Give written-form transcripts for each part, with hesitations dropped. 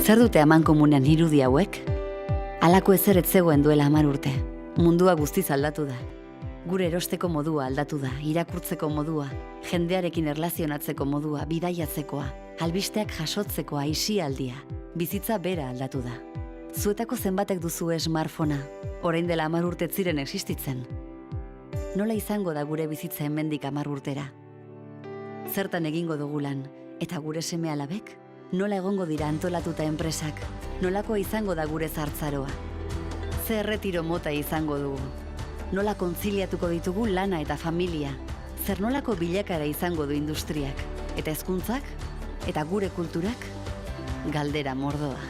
Zer dute amankomunean irudi hauek? Halako ezer ez zegoen duela 10 urte. Mundua guztiz aldatu da. Gure erosteko modua aldatu da, irakurtzeko modua, jendearekin erlazionatzeko modua, bidaiatzekoa, albisteak jasotzekoa, aisialdia, bizitza bera aldatu da. Zuetako zenbatek duzu smartphonea, orain dela 10 urte ez ziren existitzen. Nola izango da gure bizitza hemendik 10 urtera? Zertan egingo dugu lan, eta gure seme-alabek? Nola egongo dira antolatuta enpresak? Nolakoa izango da gure zartzaroa? Ze erretiro mota izango dugu? Nola kontziliatuko ditugu lana eta familia? Zer nolako bilakaera izango du industriak? Eta hezkuntzak? Eta gure kulturak? Galdera mordoa.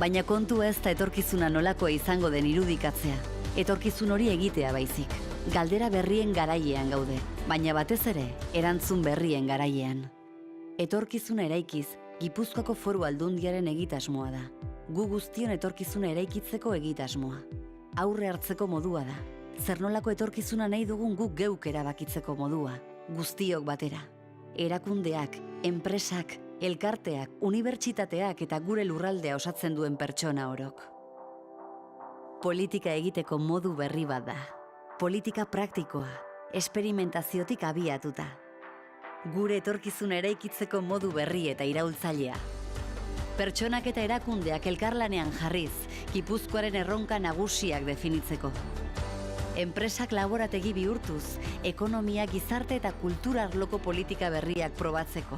Baina kontu ez da etorkizuna nolakoa izango den irudikatzea. Etorkizun hori egitea baizik. Galdera berrien garailean gaude, baina batez ere, erantzun berrien garailean. Etorkizuna eraikiz, Gipuzkoako Foru Aldundiaren egitasmoa da. Gu guztion etorkizuna eraikitzeko egitasmoa. Aurre hartzeko modua da. Zer nolako etorkizuna nahi dugun guk geuk erabakitzeko modua. Guztiok batera. Erakundeak, enpresak, elkarteak, unibertsitateak eta gure lurraldea osatzen duen pertsona orok. Politika egiteko modu berri bat da. Politika praktikoa, esperimentaziotik abiatuta. Gure etorkizuna eraikitzeko modu berri eta iraultzailea. Pertsonak eta erakundeak elkarlanean jarriz, Gipuzkoaren erronka nagusiak definitzeko. Enpresak laborategi bihurtuz, ekonomia, gizarte eta kultura arloko politika berriak probatzeko.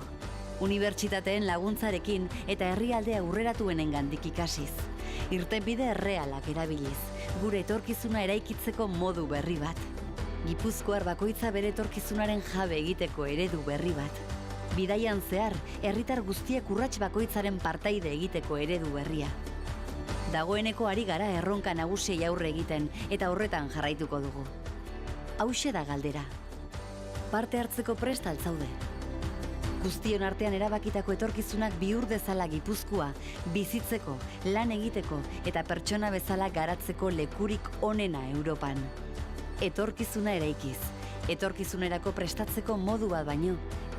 Unibertsitateen laguntzarekin eta herrialde aurreratuenengandik ikasiz. Irtenbide errealak erabiliz, gure etorkizuna eraikitzeko modu berri bat. Gipuzkoar bakoitza bere etorkizunaren jabe egiteko eredu berri bat. Bidaian zehar, herritar guztiek urrats bakoitzaren partaide egiteko eredu berria. Dagoeneko ari gara erronka nagusiei aurre egiten eta horretan jarraituko dugu. Hauxe da galdera. Parte hartzeko prest al zaude? Guztion artean erabakitako etorkizunak bihur dezala Gipuzkoa, bizitzeko, lan egiteko eta pertsona bezala garatzeko lekurik onena Europan. Etorkizuna eraikiz, etorkizunerako prestatzeko modu bat baino,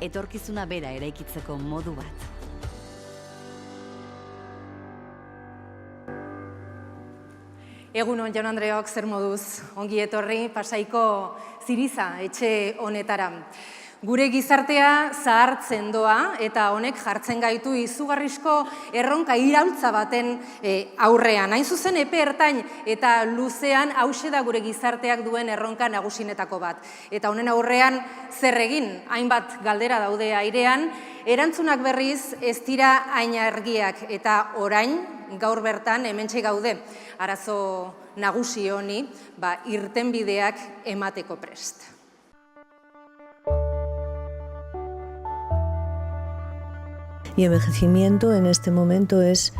etorkizuna bera eraikitzeko modu bat. Egunon, Jaun Andreok, zer moduz, ongi etorri Pasaiko Ziriza etxe honetara. Gure gizartea zahartzen doa eta honek jartzen gaitu izugarrizko erronka iraultza baten aurrean. Hain zuzen epe ertain eta luzean hauxe da gure gizarteak duen erronka nagusinetako bat. Eta honen aurrean zer egin, hainbat galdera daude airean, erantzunak berriz ez dira hain argiak eta orain gaur bertan hementxe gaude arazo nagusi honi irtenbideak emateko prest. Y envejecimiento en este momento es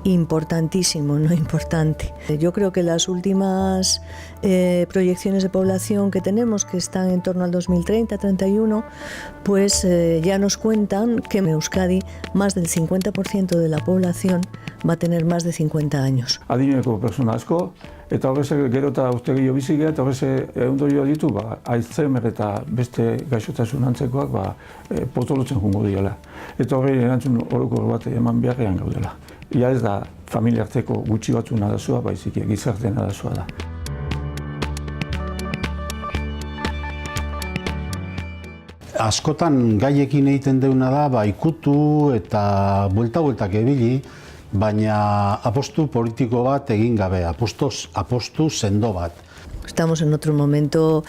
importantísimo, no importante. Yo creo que las últimas proyecciones de población que tenemos, que están en torno al 2030-31, pues ya nos cuentan que en Euskadi más del 50% de la población va a tener más de 50 años. Adineko pertsona asko, eta horrez gero eta uste gehiago bizi gara, eta horrez ondorio ditu, Alzheimer eta beste gaixotasun antzekoak potolotzen jungo dira. Eta horre erantzun orokor bat eman beharrean gaudela. Ia ez da familia arteko gutxi batzun arazoa, baizik gizarteen arazoa da. Askotan gaiekin egiten deuna da, ikutu eta buelta-bueltak ebili, baina apostu politiko bat egin gabe, apostu sendo bat. Estamos en otro momento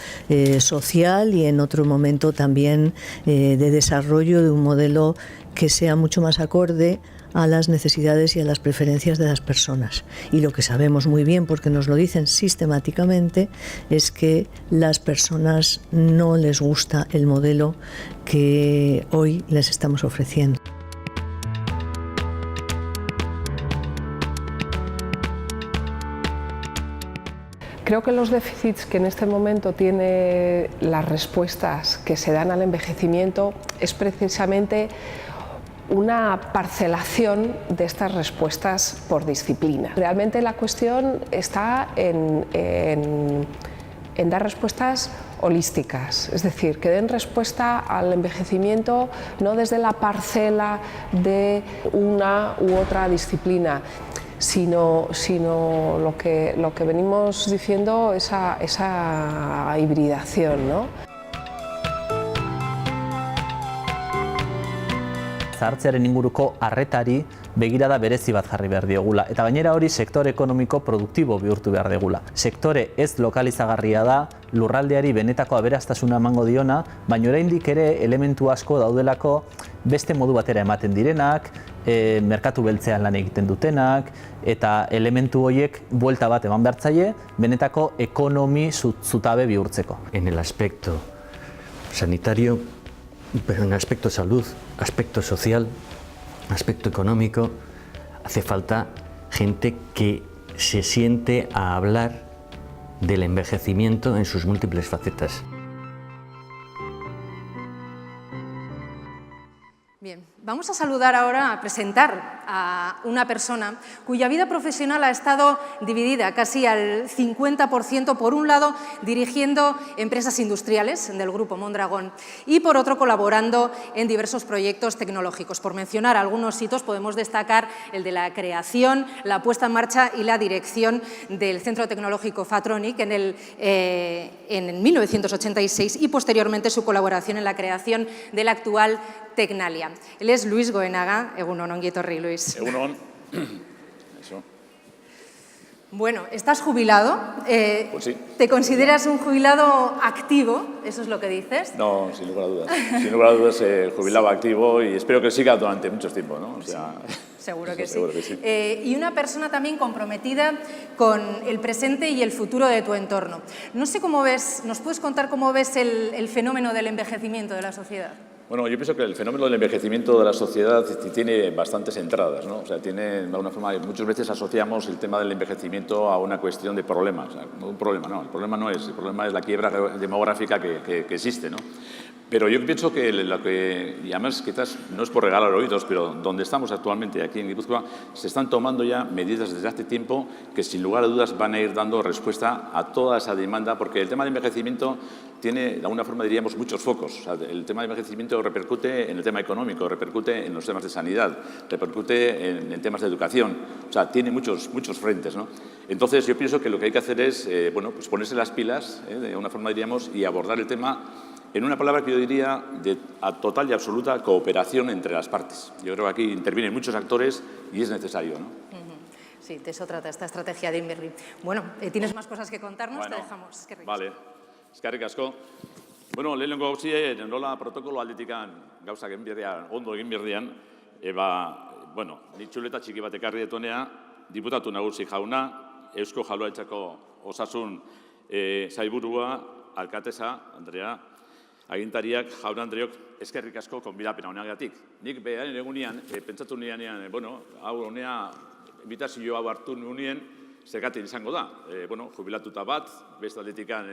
social y en otro momento también de desarrollo de un modelo que sea mucho más acorde a las necesidades y a las preferencias de las personas. Y lo que sabemos muy bien, porque nos lo dicen sistemáticamente, es que las personas no les gusta el modelo que hoy les estamos ofreciendo. Creo que los déficits que en este momento tiene las respuestas que se dan al envejecimiento es precisamente una parcelación de estas respuestas por disciplina. Realmente la cuestión está en en dar respuestas holísticas, es decir, que den respuesta al envejecimiento no desde la parcela de una u otra disciplina, sino lo que venimos diciendo, esa hibridación, ¿no? Zahartzearen inguruko arretari begirada berezi bat jarri behar diogula, eta gainera hori sektore ekonomiko produktibo bihurtu behar degula. Sektore ez lokalizagarria da, lurraldeari benetako aberastasuna emango diona, baina oraindik ere elementu asko daudelako beste modu batera ematen direnak, merkatu beltzean lan egiten dutenak, eta elementu horiek buelta bat eman behar zaie, benetako ekonomi zutabe bihurtzeko. En el aspecto sanitario, pero en el aspecto salud, aspecto social, aspecto económico, hace falta gente que se siente a hablar del envejecimiento en sus múltiples facetas. Bien, vamos a saludar ahora, a presentar a una persona cuya vida profesional ha estado dividida casi al 50%, por un lado dirigiendo empresas industriales del Grupo Mondragón y por otro colaborando en diversos proyectos tecnológicos. Por mencionar algunos hitos podemos destacar el de la creación, la puesta en marcha y la dirección del Centro Tecnológico Fatronic en 1986 y posteriormente su colaboración en la creación del actual Tecnalia. Él es Luis Goenaga. Egunon, ongi etorri, Luis. Egunon. Eso. Bueno, estás jubilado. Pues sí. ¿Te consideras un jubilado activo? ¿Eso es lo que dices? No, sin lugar a dudas. Sin lugar a dudas, jubilado activo y espero que siga durante mucho tiempo, ¿no? O sea, seguro que sí. Seguro que sí. Y una persona también comprometida con el presente y el futuro de tu entorno. No sé cómo ves, ¿nos puedes contar cómo ves el fenómeno del envejecimiento de la sociedad? Bueno, yo pienso que el fenómeno del envejecimiento de la sociedad tiene bastantes entradas, ¿no? O sea, tiene, de alguna forma, muchas veces asociamos el tema del envejecimiento a una cuestión de problemas. O sea, un problema, no, el problema no es, el problema es la quiebra demográfica que existe, ¿no? Pero yo pienso que y además quizás no es por regalar oídos, pero donde estamos actualmente, aquí en Guipúzcoa, se están tomando ya medidas desde hace tiempo que sin lugar a dudas van a ir dando respuesta a toda esa demanda, porque el tema del envejecimiento tiene, de alguna forma diríamos, muchos focos. O sea, el tema del envejecimiento repercute en el tema económico, repercute en los temas de sanidad, repercute en temas de educación. O sea, tiene muchos frentes, ¿no? Entonces, yo pienso que lo que hay que hacer es, bueno, pues ponerse las pilas, de alguna forma diríamos, y abordar el tema en una palabra que yo diría de total y absoluta cooperación entre las partes. Yo creo que aquí intervienen muchos actores y es necesario, ¿no? Sí, de eso trata esta estrategia de Inberri. Bueno, ¿tienes más cosas que contarnos? Bueno, te dejamos. Eskerrik asko. Vale, eskerrik asko. Bueno, lehenengo gauzie, nola protokolo aldetikan gauzak ondo egin berdian, bueno, ni txuleta txiki bat ekarri detonea, diputatu nagusi jauna, Eusko Jaurlaritzako osasun sailburua, alkatesa, Andrea, agintariak, jaun Andreok, eskerrik asko konbidapena honeagatik. Nik beharen egunean, pentsatu nianean, bueno, hau honea, invitazio hau hartu nunien, zergatik izango da. Bueno, jubilatuta bat, beste aldetikan,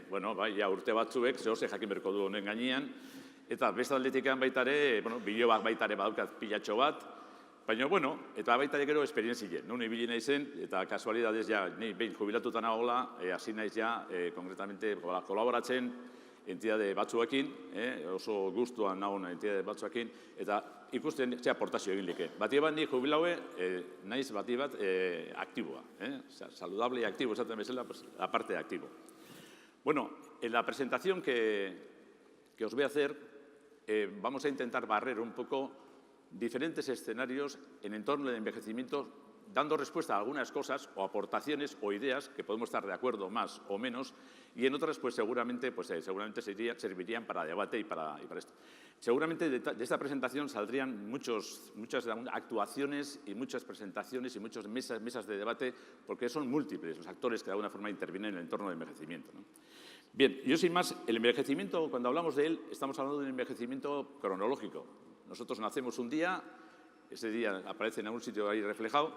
bueno, bai, ja urte batzuek, zehose jakin berko du honen gainean, eta beste aldetikan baitare, bueno, biloak baitare badaukat pilatxo bat, baina, bueno, eta baitare gero esperientzien. Nun ibili nahi zen, eta kasualidadez ja, ni behin jubilatuta nagoela, hasi naiz ja, konkretamente, kolaboratzen, entidade batzuekin, oso gustuan nagoen entidade batzuekin, eta ikusten ze aportazio egin like. Bati bat ni jubilaue, naiz bati bat aktiboa. Saludable y activo, esaten bezala, la parte de activo. Bueno, en la presentación que os voy a hacer, vamos a intentar barrer un poco diferentes escenarios en entorno del envejecimiento, dando respuesta a algunas cosas o aportaciones o ideas que podemos estar de acuerdo más o menos, y en otras pues seguramente servirían para debate y para esto. Seguramente de esta presentación saldrían muchas actuaciones y muchas presentaciones y muchas mesas de debate, porque son múltiples los actores que de alguna forma intervienen en el entorno del envejecimiento, ¿no? Bien, yo sin más, el envejecimiento, cuando hablamos de él, estamos hablando de un envejecimiento cronológico. Nosotros nacemos un día, ese día aparece en algún sitio ahí reflejado.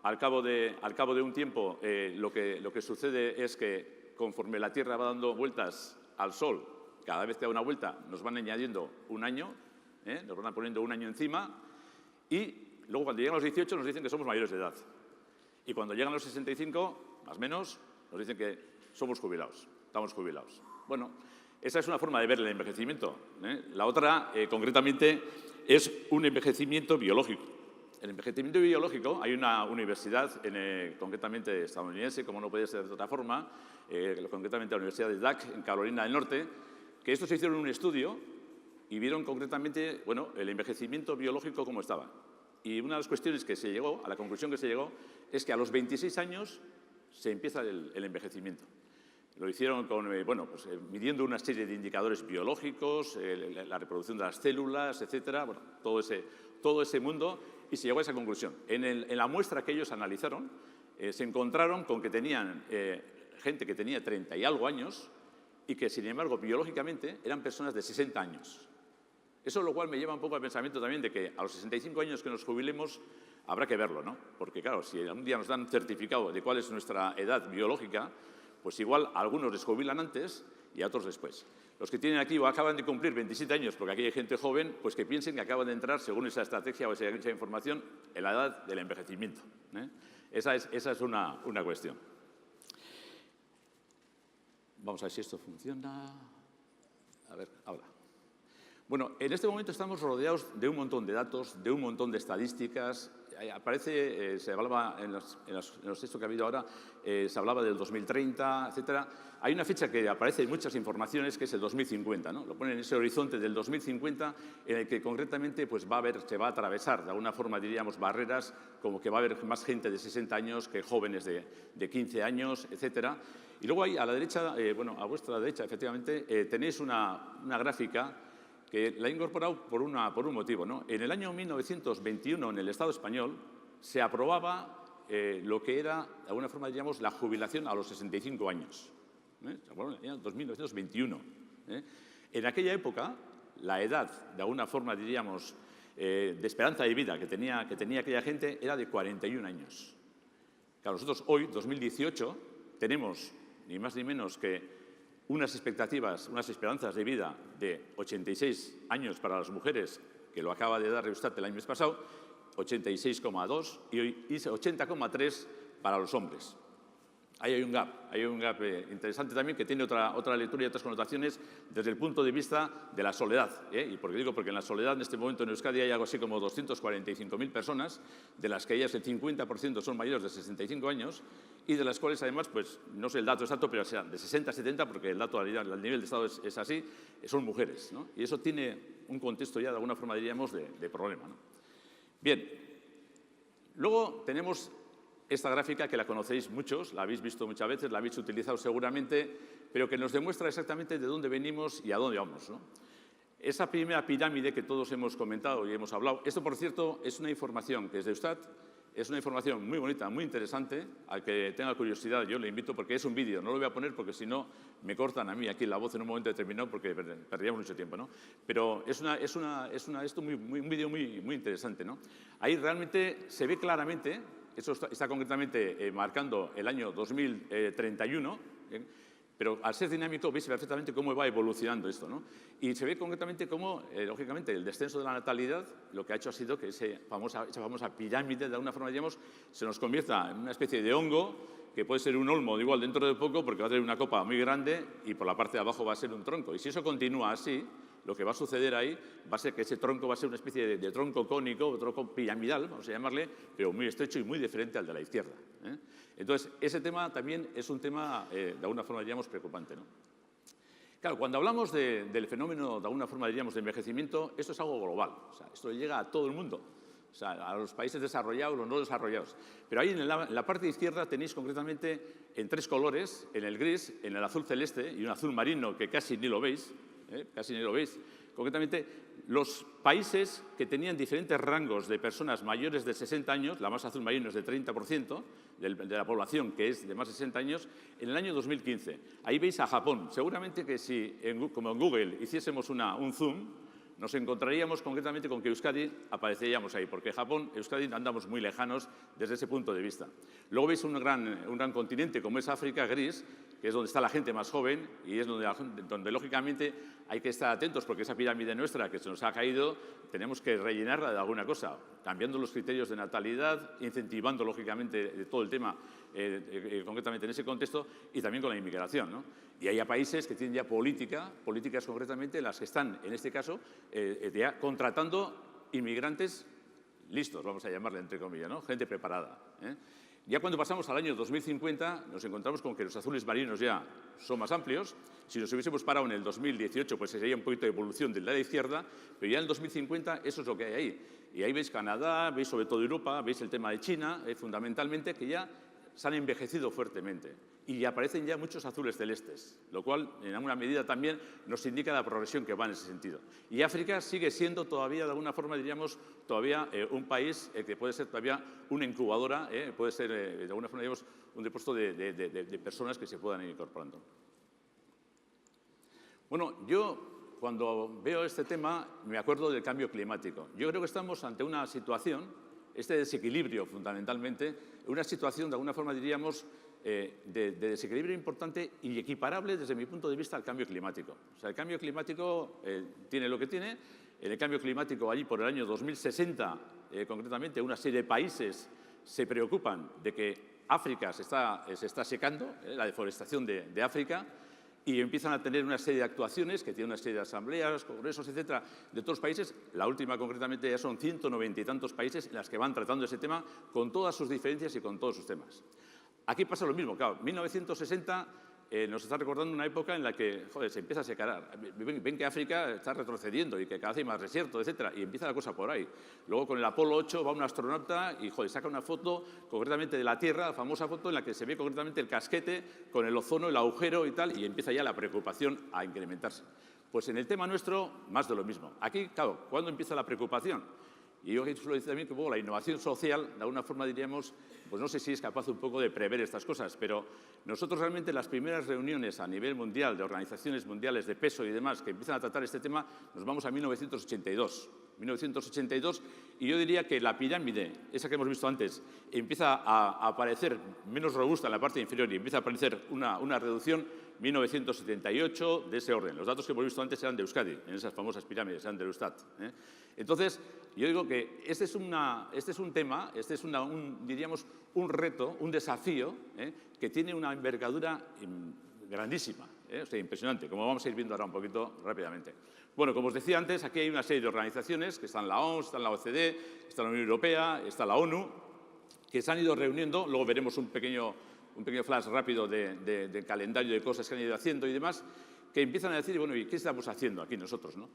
Al cabo de un tiempo, lo que sucede es que conforme la Tierra va dando vueltas al Sol, cada vez que da una vuelta nos van añadiendo un año, nos van poniendo un año encima, y luego cuando llegan los 18 nos dicen que somos mayores de edad. Y cuando llegan los 65, más o menos, nos dicen que somos jubilados. estamos jubilados. Bueno, esa es una forma de ver el envejecimiento. La otra, concretamente, es un envejecimiento biológico. El envejecimiento biológico, hay una universidad, concretamente estadounidense, como no puede ser de otra forma, concretamente la Universidad de Duke, en Carolina del Norte, que estos hicieron un estudio y vieron concretamente, bueno, el envejecimiento biológico cómo estaba. Y una de las cuestiones que se llegó, a la conclusión que se llegó, es que a los 26 años se empieza el envejecimiento. Lo hicieron midiendo una serie de indicadores biológicos, la reproducción de las células, etcétera, bueno, todo ese mundo, y se llegó a esa conclusión. En la muestra que ellos analizaron, se encontraron con que tenían gente que tenía 30 y algo años y que, sin embargo, biológicamente eran personas de 60 años. Eso lo cual me lleva un poco al pensamiento también de que a los 65 años que nos jubilemos habrá que verlo, ¿no? Porque, claro, si un día nos dan certificado de cuál es nuestra edad biológica, pues igual a algunos les jubilan antes y a otros después. Los que tienen aquí o acaban de cumplir 27 años, porque aquí hay gente joven, pues que piensen que acaban de entrar, según esa estrategia o esa información, en la edad del envejecimiento. Esa es una cuestión. Vamos a ver si esto funciona. A ver, ahora. Bueno, en este momento estamos rodeados de un montón de datos, de un montón de estadísticas. Aparece, se hablaba en los textos que ha habido ahora, se hablaba del 2030, etcétera. Hay una fecha que aparece en muchas informaciones que es el 2050, ¿no? Lo ponen en ese horizonte del 2050 en el que concretamente pues, se va a atravesar de alguna forma, diríamos, barreras como que va a haber más gente de 60 años que jóvenes de 15 años, etcétera. Y luego ahí a la derecha, a vuestra derecha, efectivamente, tenéis una gráfica que la he incorporado por un motivo, ¿no? En el año 1921, en el Estado español, se aprobaba lo que era, de alguna forma, diríamos, la jubilación a los 65 años. Se aprobó en el año 1921. En aquella época, la edad, de alguna forma, diríamos, de esperanza de vida que tenía aquella gente era de 41 años. Claro, nosotros hoy, 2018, tenemos ni más ni menos que unas expectativas, unas esperanzas de vida de 86 años para las mujeres, que lo acaba de dar Eurostat el año pasado, 86,2 y 80,3 para los hombres. Ahí hay un gap interesante también que tiene otra lectura y otras connotaciones desde el punto de vista de la soledad. ¿Y por qué digo? Porque en la soledad en este momento en Euskadi hay algo así como 245.000 personas, de las que ellas el 50% son mayores de 65 años y de las cuales además, pues no sé el dato exacto, pero sea de 60 a 70, porque el dato al nivel de Estado es así, son mujeres, ¿no? Y eso tiene un contexto ya de alguna forma diríamos de problema, ¿no? Bien, luego tenemos esta gráfica que la conocéis muchos, la habéis visto muchas veces, la habéis utilizado seguramente, pero que nos demuestra exactamente de dónde venimos y a dónde vamos, ¿no? Esa primera pirámide que todos hemos comentado y hemos hablado, esto por cierto es una información que es de Eurostat, es una información muy bonita, muy interesante, al que tenga curiosidad yo le invito porque es un vídeo, no lo voy a poner porque si no me cortan a mí aquí la voz en un momento determinado porque perderíamos mucho tiempo, ¿no? Pero es un vídeo muy interesante, ¿no? Ahí realmente se ve claramente. Eso está concretamente marcando el año 2031, pero al ser dinámico veis perfectamente cómo va evolucionando esto, ¿no? Y se ve concretamente cómo, lógicamente, el descenso de la natalidad lo que ha hecho ha sido que esa famosa pirámide, de alguna forma, digamos, se nos convierta en una especie de hongo que puede ser un olmo, igual dentro de poco, porque va a tener una copa muy grande y por la parte de abajo va a ser un tronco. Y si eso continúa así, lo que va a suceder ahí va a ser que ese tronco va a ser una especie de tronco cónico, tronco piramidal, vamos a llamarle, pero muy estrecho y muy diferente al de la izquierda. Entonces, ese tema también es un tema, de alguna forma, diríamos, preocupante, ¿no? Claro, cuando hablamos del fenómeno, de alguna forma, diríamos, de envejecimiento, esto es algo global. O sea, esto llega a todo el mundo. O sea, a los países desarrollados, los no desarrollados. Pero ahí en la parte izquierda tenéis concretamente en tres colores, en el gris, en el azul celeste y un azul marino que casi ni lo veis, casi ni lo veis. Concretamente, los países que tenían diferentes rangos de personas mayores de 60 años, la masa azul marino es de 30% de la población que es de más de 60 años, en el año 2015. Ahí veis a Japón. Seguramente que si, como en Google, hiciésemos un zoom, nos encontraríamos concretamente con que Euskadi apareceríamos ahí, porque Japón, Euskadi andamos muy lejanos desde ese punto de vista. Luego veis un gran continente como es África, gris, que es donde está la gente más joven y es donde lógicamente hay que estar atentos porque esa pirámide nuestra que se nos ha caído tenemos que rellenarla de alguna cosa, cambiando los criterios de natalidad, incentivando lógicamente todo el tema concretamente en ese contexto, y también con la inmigración, ¿no? Y hay países que tienen ya políticas concretamente, las que están, en este caso, ya contratando inmigrantes listos, vamos a llamarle entre comillas, ¿no? Gente preparada, ¿eh? Ya cuando pasamos al año 2050 nos encontramos con que los azules marinos ya son más amplios. Si nos hubiésemos parado en el 2018, pues sería un poquito de evolución del lado de izquierda, pero ya en el 2050 eso es lo que hay ahí. Y ahí veis Canadá, veis sobre todo Europa, veis el tema de China, fundamentalmente, que ya se han envejecido fuertemente y aparecen ya muchos azules celestes, lo cual en alguna medida también nos indica la progresión que va en ese sentido. Y África sigue siendo todavía, de alguna forma diríamos, todavía un país que puede ser todavía una incubadora, puede ser de alguna forma digamos, un depósito de personas que se puedan ir incorporando. Bueno, yo cuando veo este tema me acuerdo del cambio climático. Yo creo que estamos ante una situación, este desequilibrio fundamentalmente, una situación de alguna forma diríamos de desequilibrio importante y equiparable desde mi punto de vista al cambio climático. O sea, el cambio climático tiene lo que tiene. En el cambio climático, allí por el año 2060, concretamente, una serie de países se preocupan de que África se está secando, la deforestación de África, y empiezan a tener una serie de actuaciones que tienen una serie de asambleas, congresos, etcétera, de todos los países. La última, concretamente, ya son 190 y tantos países en las que van tratando ese tema con todas sus diferencias y con todos sus temas. Aquí pasa lo mismo, claro, 1960 nos está recordando una época en la que, joder, se empieza a secar. Ven que África está retrocediendo y que cada vez hay más desierto, etcétera, y empieza la cosa por ahí. Luego con el Apolo 8 va un astronauta y, joder, saca una foto concretamente de la Tierra, la famosa foto en la que se ve concretamente el casquete con el ozono, el agujero y tal, y empieza ya la preocupación a incrementarse. Pues en el tema nuestro, más de lo mismo. Aquí, claro, ¿cuándo empieza la preocupación? Y yo suelo decir también que la innovación social, de alguna forma diríamos, pues no sé si es capaz un poco de prever estas cosas, pero nosotros realmente las primeras reuniones a nivel mundial de organizaciones mundiales de peso y demás que empiezan a tratar este tema, nos vamos a 1982. 1982, y yo diría que la pirámide, esa que hemos visto antes, empieza a aparecer menos robusta en la parte inferior y empieza a aparecer una reducción 1978 de ese orden. Los datos que hemos visto antes eran de Euskadi, en esas famosas pirámides, eran de Eurostat. Entonces, yo digo que este es un tema, este es diríamos, un reto, un desafío que tiene una envergadura grandísima, o sea, impresionante, como vamos a ir viendo ahora un poquito rápidamente. Bueno, como os decía antes, aquí hay una serie de organizaciones, que están la OMS, está la OCDE, está la Unión Europea, está la ONU, que se han ido reuniendo, luego veremos un pequeño flash rápido de calendario de cosas que han ido haciendo y demás, que empiezan a decir, bueno, ¿y qué estamos haciendo aquí nosotros, no?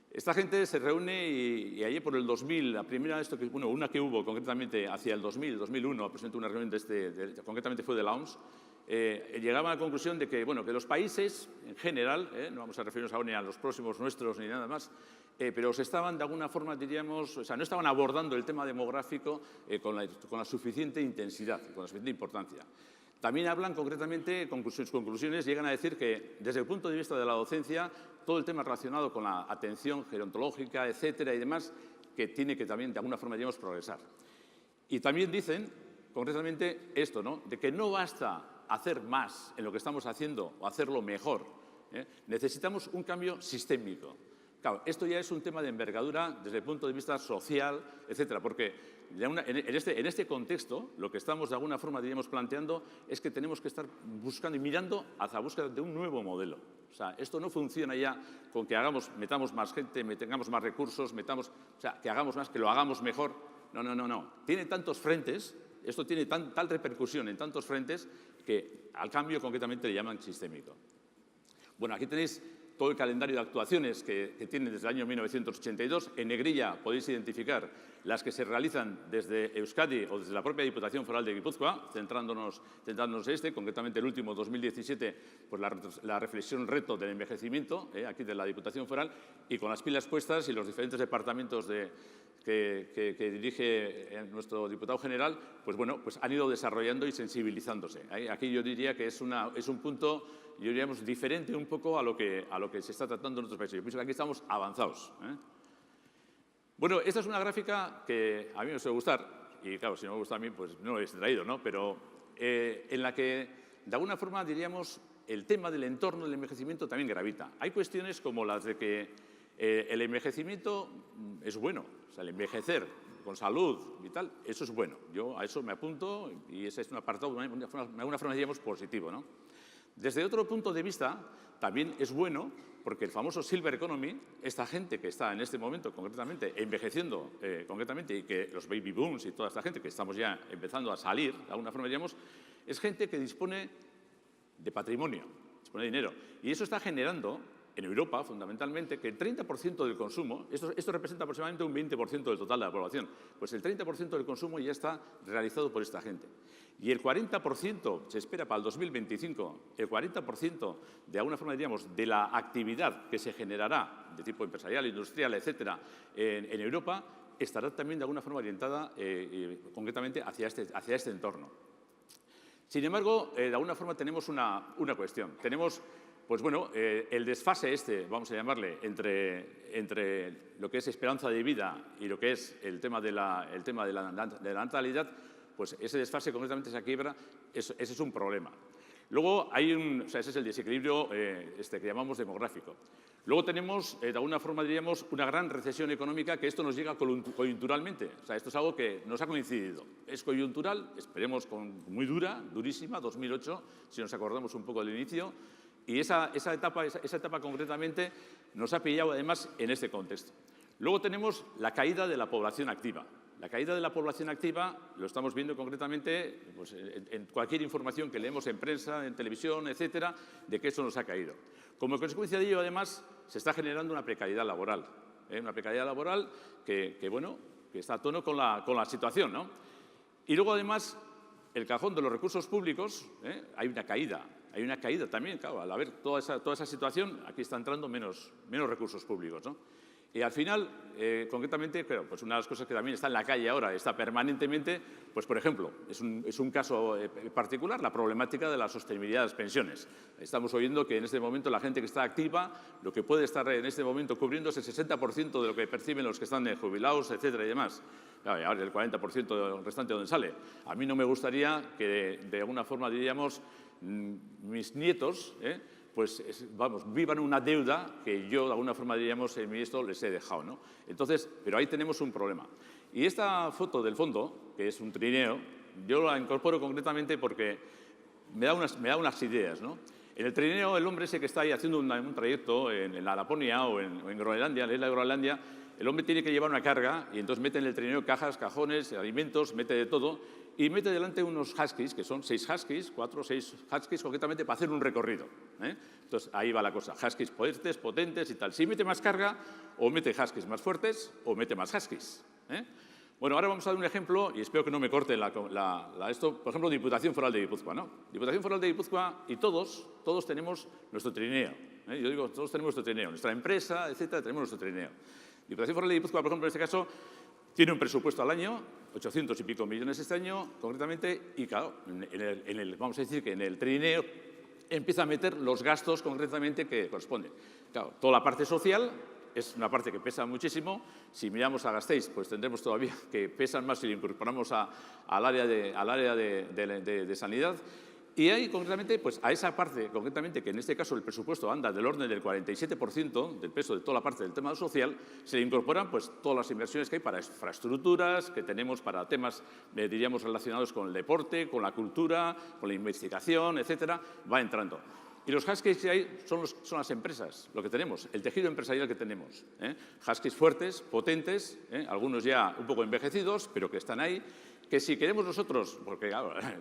Esta gente se reúne y allí por el 2000, la primera de una que hubo concretamente hacia el 2000, 2001, presentó una reunión concretamente fue de la OMS, llegaba a la conclusión de que, bueno, que los países en general, no vamos a referirnos ahora ni a los próximos nuestros ni nada más, pero se estaban de alguna forma, diríamos, o sea, no estaban abordando el tema demográfico con la suficiente intensidad, con la suficiente importancia. También hablan concretamente, sus conclusiones llegan a decir que desde el punto de vista de la docencia, todo el tema relacionado con la atención gerontológica, etcétera y demás, que tiene que también de alguna forma, digamos, progresar. Y también dicen concretamente esto, ¿no? De que no basta hacer más en lo que estamos haciendo o hacerlo mejor. Necesitamos un cambio sistémico. Claro, esto ya es un tema de envergadura desde el punto de vista social, etcétera, porque en este contexto lo que estamos de alguna forma diríamos planteando es que tenemos que estar buscando y mirando hacia la búsqueda de un nuevo modelo. O sea, esto no funciona ya con que metamos más gente, tengamos más recursos, que hagamos más, que lo hagamos mejor. No. Tiene tantos frentes, esto tiene tal repercusión en tantos frentes que al cambio concretamente le llaman sistémico. Bueno, aquí tenéis todo el calendario de actuaciones que tienen desde el año 1982. En negrilla podéis identificar las que se realizan desde Euskadi o desde la propia Diputación Foral de Guipúzcoa, centrándonos en concretamente el último, 2017, pues la reflexión reto del envejecimiento, aquí de la Diputación Foral, y con las pilas puestas y los diferentes departamentos que dirige nuestro diputado general, pues bueno, pues han ido desarrollando y sensibilizándose. Aquí yo diría que es un punto, yo diríamos, diferente un poco a lo que se está tratando en otros países. Yo pienso que aquí estamos avanzados. Bueno, esta es una gráfica que a mí me suele gustar, y claro, si no me gusta a mí, pues no lo he traído, ¿no? Pero en la que, de alguna forma, diríamos, el tema del entorno del envejecimiento también gravita. Hay cuestiones como las de que el envejecimiento es bueno, o sea, el envejecer con salud y tal, eso es bueno. Yo a eso me apunto y ese es un apartado de alguna forma diríamos positivo, ¿no? Desde otro punto de vista, también es bueno porque el famoso Silver Economy, esta gente que está en este momento concretamente envejeciendo concretamente y que los baby booms y toda esta gente que estamos ya empezando a salir, de alguna forma diríamos, es gente que dispone de patrimonio, dispone de dinero. Y eso está generando en Europa, fundamentalmente, que el 30% del consumo, esto representa aproximadamente un 20% del total de la población, pues el 30% del consumo ya está realizado por esta gente. Y el 40%, se espera para el 2025, el 40% de alguna forma diríamos de la actividad que se generará de tipo empresarial, industrial, etcétera, en Europa, estará también de alguna forma orientada concretamente hacia este entorno. Sin embargo, de alguna forma tenemos una cuestión. Tenemos, pues bueno, el desfase vamos a llamarle, entre lo que es esperanza de vida y lo que es el tema de la natalidad, pues ese desfase concretamente, esa quiebra, ese es un problema. Luego ese es el desequilibrio que llamamos demográfico. Luego tenemos, de alguna forma diríamos, una gran recesión económica que esto nos llega coyunturalmente. O sea, esto es algo que nos ha coincidido. Es coyuntural, esperemos muy durísima, 2008, si nos acordamos un poco del inicio. Y esa etapa concretamente nos ha pillado además en este contexto. Luego tenemos la caída de la población activa. La caída de la población activa lo estamos viendo concretamente pues, en cualquier información que leemos en prensa, en televisión, etcétera, de que eso nos ha caído. Como consecuencia de ello, además, se está generando una precariedad laboral. Una precariedad laboral que está a tono con la situación, ¿no? Y luego, además, el cajón de los recursos públicos, hay una caída también, claro, al haber toda esa situación, aquí está entrando menos recursos públicos, ¿no? Y al final, concretamente, claro, pues una de las cosas que también está en la calle ahora, está permanentemente, pues por ejemplo, es un caso particular, la problemática de la sostenibilidad de las pensiones. Estamos oyendo que en este momento la gente que está activa, lo que puede estar en este momento cubriendo es el 60% de lo que perciben los que están jubilados, etcétera y demás. Claro, y ahora el 40% restante, ¿dónde sale? A mí no me gustaría que de alguna forma diríamos mis nietos, pues vivan una deuda que yo de alguna forma diríamos en mi esto les he dejado, ¿no? Entonces, pero ahí tenemos un problema. Y esta foto del fondo, que es un trineo, yo la incorporo concretamente porque me da unas ideas, ¿no? En el trineo, el hombre ese que está ahí haciendo un trayecto en la Laponia o en Groenlandia, en la isla de Groenlandia, el hombre tiene que llevar una carga y entonces mete en el trineo cajas, cajones, alimentos, mete de todo y mete delante unos huskies, que son 6 huskies, 4 o 6 huskies concretamente para hacer un recorrido. Entonces ahí va la cosa, huskies fuertes, potentes y tal. Si mete más carga, o mete huskies más fuertes, o mete más huskies. Bueno, ahora vamos a dar un ejemplo, y espero que no me corte esto, por ejemplo, Diputación Foral de Guipúzcoa, ¿no? Diputación Foral de Guipúzcoa y todos tenemos nuestro trineo. Yo digo, todos tenemos nuestro trineo, nuestra empresa, etcétera, tenemos nuestro trineo. Diputación Foral de Guipúzcoa, por ejemplo, en este caso, tiene un presupuesto al año, 800 y pico millones este año, concretamente, y claro, vamos a decir que en el trineo empieza a meter los gastos concretamente que corresponden. Claro, toda la parte social es una parte que pesa muchísimo. Si miramos a Gasteiz, pues tendremos todavía que pesan más si lo incorporamos al área de sanidad. Y ahí, concretamente, pues a esa parte, concretamente, que en este caso el presupuesto anda del orden del 47% del peso de toda la parte del tema social, se le incorporan pues todas las inversiones que hay para infraestructuras, que tenemos para temas, diríamos, relacionados con el deporte, con la cultura, con la investigación, etcétera, va entrando. Y los huskies que hay son las empresas, lo que tenemos, el tejido empresarial que tenemos. Huskies fuertes, potentes, algunos ya un poco envejecidos, pero que están ahí, que si queremos nosotros, porque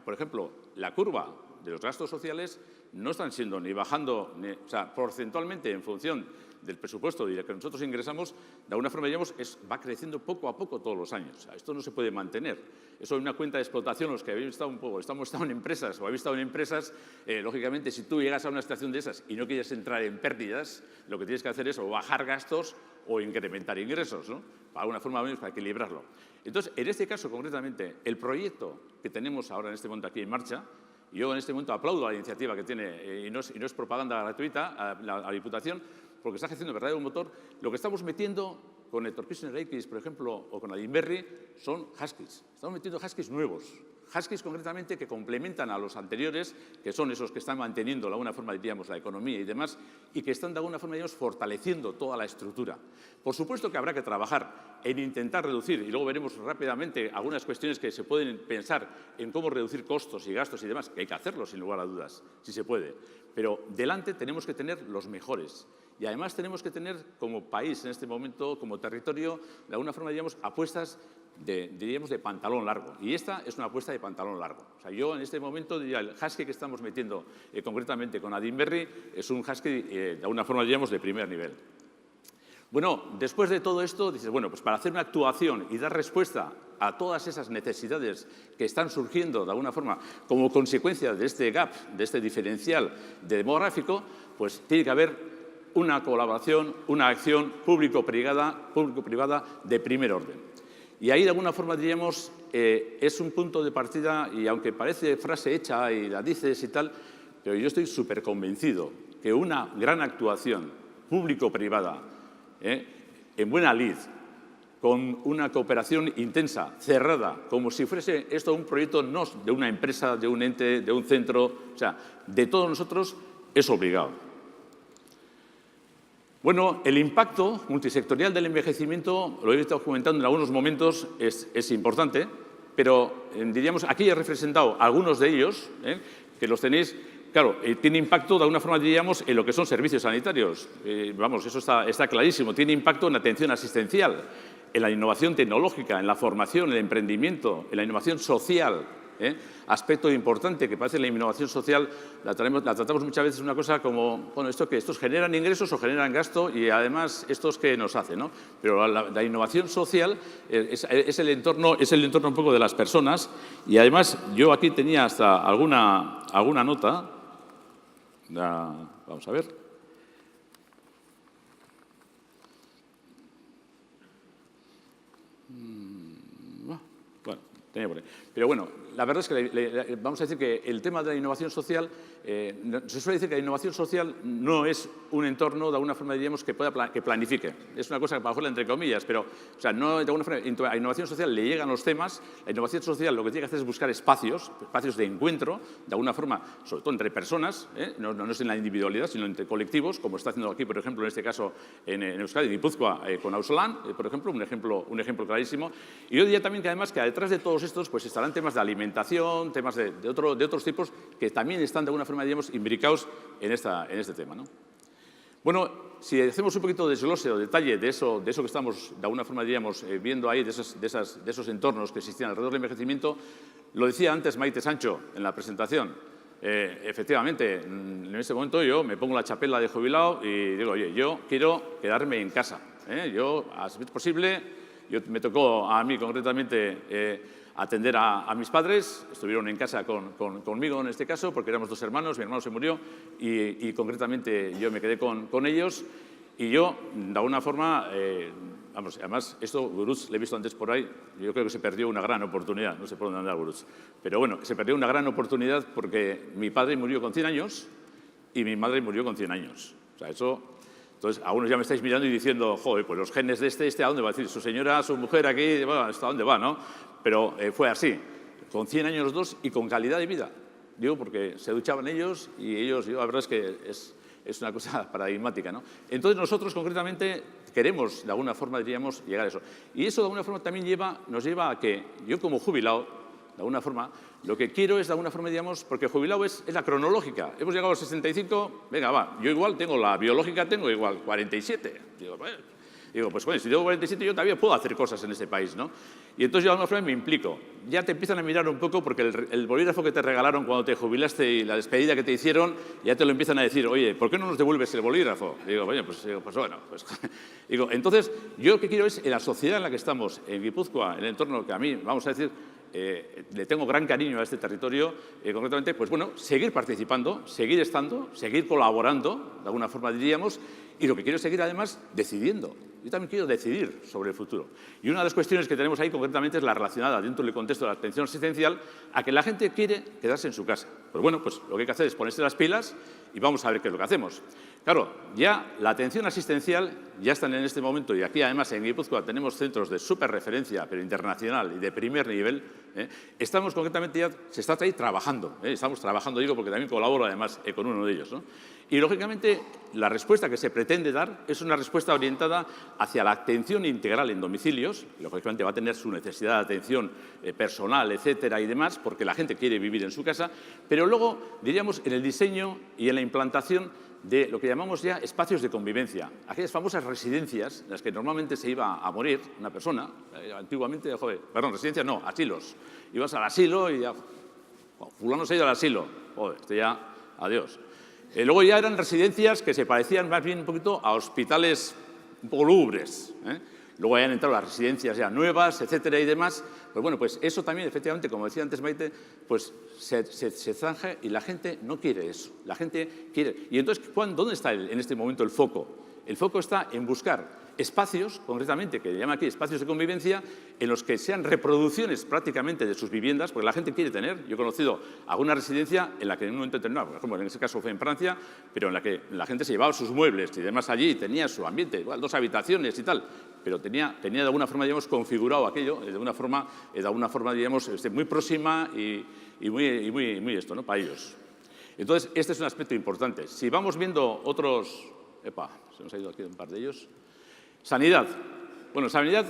por ejemplo, la curva de los gastos sociales no están siendo ni bajando, o sea, porcentualmente en función del presupuesto y de que nosotros ingresamos, de alguna forma, digamos, va creciendo poco a poco todos los años. O sea, esto no se puede mantener. Eso es una cuenta de explotación, los que habéis estado hemos estado en empresas o habéis estado en empresas, lógicamente, si tú llegas a una situación de esas y no quieres entrar en pérdidas, lo que tienes que hacer es o bajar gastos o incrementar ingresos, ¿no? Para alguna forma menos para equilibrarlo. Entonces, en este caso, concretamente, el proyecto que tenemos ahora en este momento aquí en marcha, yo en este momento aplaudo la iniciativa que tiene, y no es propaganda gratuita, a la Diputación, porque está ejerciendo verdadero motor. Lo que estamos metiendo con el Etorkizun Eraikiz, por ejemplo, o con Adinberri, son huskies. Estamos metiendo huskies nuevos. Huskies, concretamente, que complementan a los anteriores, que son esos que están manteniendo de alguna forma, diríamos, la economía y demás, y que están de alguna forma, digamos, fortaleciendo toda la estructura. Por supuesto que habrá que trabajar en intentar reducir, y luego veremos rápidamente algunas cuestiones que se pueden pensar en cómo reducir costos y gastos y demás, que hay que hacerlo sin lugar a dudas, si se puede. Pero delante tenemos que tener los mejores. Y además tenemos que tener como país en este momento, como territorio, de alguna forma, digamos, apuestas diríamos de pantalón largo. Y esta es una apuesta de pantalón largo. O sea, yo en este momento diría el husky que estamos metiendo concretamente con Adinberri es un husky de alguna forma, diríamos, de primer nivel. Bueno, después de todo esto, dices, bueno, pues para hacer una actuación y dar respuesta a todas esas necesidades que están surgiendo de alguna forma como consecuencia de este gap, de este diferencial demográfico, pues tiene que haber una colaboración, una acción público-privada de primer orden. Y ahí, de alguna forma, diríamos, es un punto de partida, y aunque parece frase hecha y la dices y tal, pero yo estoy súper convencido que una gran actuación público-privada, en buena lid, con una cooperación intensa, cerrada, como si fuese esto un proyecto no de una empresa, de un ente, de un centro, o sea, de todos nosotros, es obligado. Bueno, el impacto multisectorial del envejecimiento, lo he estado comentando en algunos momentos, es importante, pero diríamos, aquí he representado algunos de ellos, que los tenéis, claro, tiene impacto de alguna forma, diríamos, en lo que son servicios sanitarios. Vamos, eso está clarísimo, tiene impacto en la atención asistencial, en la innovación tecnológica, en la formación, en el emprendimiento, en la innovación social. Aspecto importante que parece la innovación social, la tratamos muchas veces una cosa como, bueno, estos generan ingresos o generan gasto y además estos que nos hacen, ¿no? Pero la innovación social es el entorno un poco de las personas y además yo aquí tenía hasta alguna nota, vamos a ver. Bueno, tenía por ahí. Pero bueno, la verdad es que vamos a decir que el tema de la innovación social, se suele decir que la innovación social no es un entorno, de alguna forma diríamos, que planifique. Es una cosa para ponerla entre comillas, pero o sea, no, de alguna forma, a la innovación social le llegan los temas. La innovación social lo que tiene que hacer es buscar espacios de encuentro, de alguna forma, sobre todo entre personas, no es en la individualidad, sino entre colectivos, como está haciendo aquí, por ejemplo, en este caso en Euskadi, en Guipúzcoa, con Auzolan, por ejemplo, un ejemplo clarísimo. Y yo diría también que además que detrás de todos estos pues estarán temas de alimentación, temas de otros tipos que también están de alguna forma, digamos, imbricados en este tema, ¿no? Bueno, si hacemos un poquito de desglose o detalle de eso que estamos de alguna forma, diríamos, viendo ahí, de esos entornos que existían alrededor del envejecimiento, lo decía antes Maite Sancho en la presentación. Efectivamente, en ese momento yo me pongo la chapela de jubilado y digo, oye, yo quiero quedarme en casa. Yo, a ser posible, me tocó a mí concretamente atender a mis padres, estuvieron en casa conmigo en este caso, porque éramos dos hermanos, mi hermano se murió y concretamente yo me quedé con ellos y yo, de alguna forma, vamos, además, esto, Gurutz, lo he visto antes por ahí, yo creo que se perdió una gran oportunidad, no sé por dónde anda Gurutz, pero bueno, se perdió una gran oportunidad porque mi padre murió con 100 años y mi madre murió con 100 años. O sea, eso... Entonces, algunos ya me estáis mirando y diciendo, joder, pues los genes de este, ¿a dónde va? A decir, su señora, su mujer aquí, bueno, ¿hasta dónde va, no? Pero fue así, con 100 años los dos y con calidad de vida. Digo, porque se duchaban ellos y ellos, la verdad es que es una cosa paradigmática, ¿no? Entonces, nosotros concretamente queremos, de alguna forma, diríamos, llegar a eso. Y eso, de alguna forma, también nos lleva a que yo, como jubilado, de alguna forma, lo que quiero es, de alguna forma, digamos, porque jubilado es la cronológica. Hemos llegado a los 65, venga, va, yo igual tengo la biológica, tengo igual 47. Digo, pues bueno, si tengo 47 yo todavía puedo hacer cosas en este país, ¿no? Y entonces yo de alguna forma me implico. Ya te empiezan a mirar un poco porque el bolígrafo que te regalaron cuando te jubilaste y la despedida que te hicieron, ya te lo empiezan a decir, oye, ¿por qué no nos devuelves el bolígrafo? Digo, bueno, pues bueno. Digo, entonces, yo lo que quiero es, en la sociedad en la que estamos, en Guipúzcoa, en el entorno que a mí, vamos a decir, le tengo gran cariño a este territorio, concretamente, pues bueno, seguir participando, seguir estando, seguir colaborando, de alguna forma diríamos, y lo que quiero es seguir además decidiendo. Yo también quiero decidir sobre el futuro. Y una de las cuestiones que tenemos ahí concretamente es la relacionada dentro del contexto de la atención asistencial a que la gente quiere quedarse en su casa. Pues bueno, pues lo que hay que hacer es ponerse las pilas y vamos a ver qué es lo que hacemos. Claro, ya la atención asistencial ya están en este momento, y aquí además en Guipúzcoa tenemos centros de súper referencia, pero internacional y de primer nivel. Estamos concretamente ya, se está ahí trabajando, estamos trabajando, digo, porque también colaboro además con uno de ellos, ¿no? Y lógicamente la respuesta que se pretende dar es una respuesta orientada hacia la atención integral en domicilios, y lógicamente va a tener su necesidad de atención personal, etcétera y demás, porque la gente quiere vivir en su casa, pero luego, diríamos, en el diseño y en la implantación de lo que llamamos ya espacios de convivencia, aquellas famosas residencias en las que normalmente se iba a morir una persona, antiguamente, residencias no, asilos. Ibas al asilo y ya, fulano se ha ido al asilo, joder, ya, adiós. Luego ya eran residencias que se parecían más bien un poquito a hospitales un poco lúgubres. Luego ya han entrado las residencias ya nuevas, etcétera y demás. Pues bueno, pues eso también, efectivamente, como decía antes Maite, pues se zanja y la gente no quiere eso. La gente quiere. Y entonces, ¿dónde está en este momento el foco? El foco está en buscar espacios, concretamente, que llaman aquí espacios de convivencia, en los que sean reproducciones prácticamente de sus viviendas, porque la gente quiere tener. Yo he conocido alguna residencia en la que en un momento determinado, por ejemplo, en ese caso fue en Francia, pero en la que la gente se llevaba sus muebles y demás allí, y tenía su ambiente, igual 2 habitaciones y tal, pero tenía de alguna forma, digamos, configurado aquello, de alguna forma digamos, muy próxima y muy esto, ¿no?, para ellos. Entonces, este es un aspecto importante. Si vamos viendo otros... se nos ha ido aquí un par de ellos. Sanidad. Bueno, sanidad,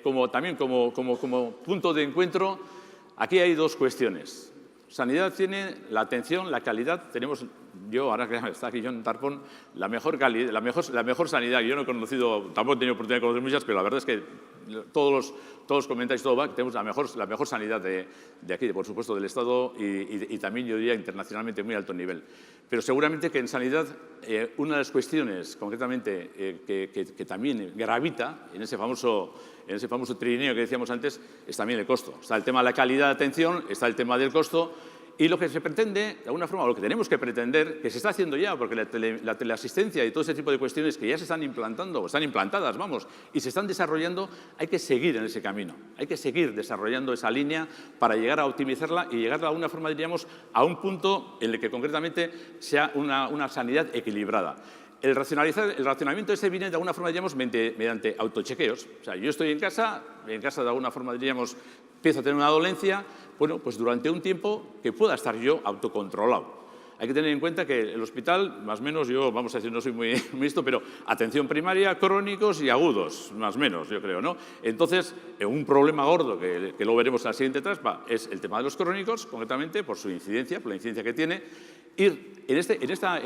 como punto de encuentro, aquí hay 2 cuestiones. Sanidad tiene la atención, la calidad. Tenemos, yo, ahora que está aquí John Tarpón, la mejor sanidad. Yo no he conocido, tampoco he tenido oportunidad de conocer muchas, pero la verdad es que todos los comentarios, todo va, que tenemos la mejor sanidad de aquí, por supuesto, del Estado y también, yo diría, internacionalmente muy alto nivel. Pero seguramente que en sanidad una de las cuestiones, concretamente, que también gravita en ese famoso trineo que decíamos antes, es también el costo. Está el tema de la calidad de atención, está el tema del costo, y lo que se pretende, de alguna forma, lo que tenemos que pretender, que se está haciendo ya, porque la teleasistencia y todo ese tipo de cuestiones que ya se están implantando, o están implantadas, vamos, y se están desarrollando, hay que seguir en ese camino. Hay que seguir desarrollando esa línea para llegar a optimizarla y llegar de alguna forma, diríamos, a un punto en el que concretamente sea una sanidad equilibrada. El racionamiento este viene de alguna forma, diríamos, mediante autochequeos. O sea, yo estoy en casa de alguna forma, diríamos, empiezo a tener una dolencia, bueno, pues durante un tiempo que pueda estar yo autocontrolado. Hay que tener en cuenta que el hospital, más o menos, yo, vamos a decir, no soy muy esto, pero atención primaria, crónicos y agudos, más o menos, yo creo, ¿no? Entonces, un problema gordo, que lo veremos en la siguiente traspa, es el tema de los crónicos, concretamente, por su incidencia, por la incidencia que tiene. Ir en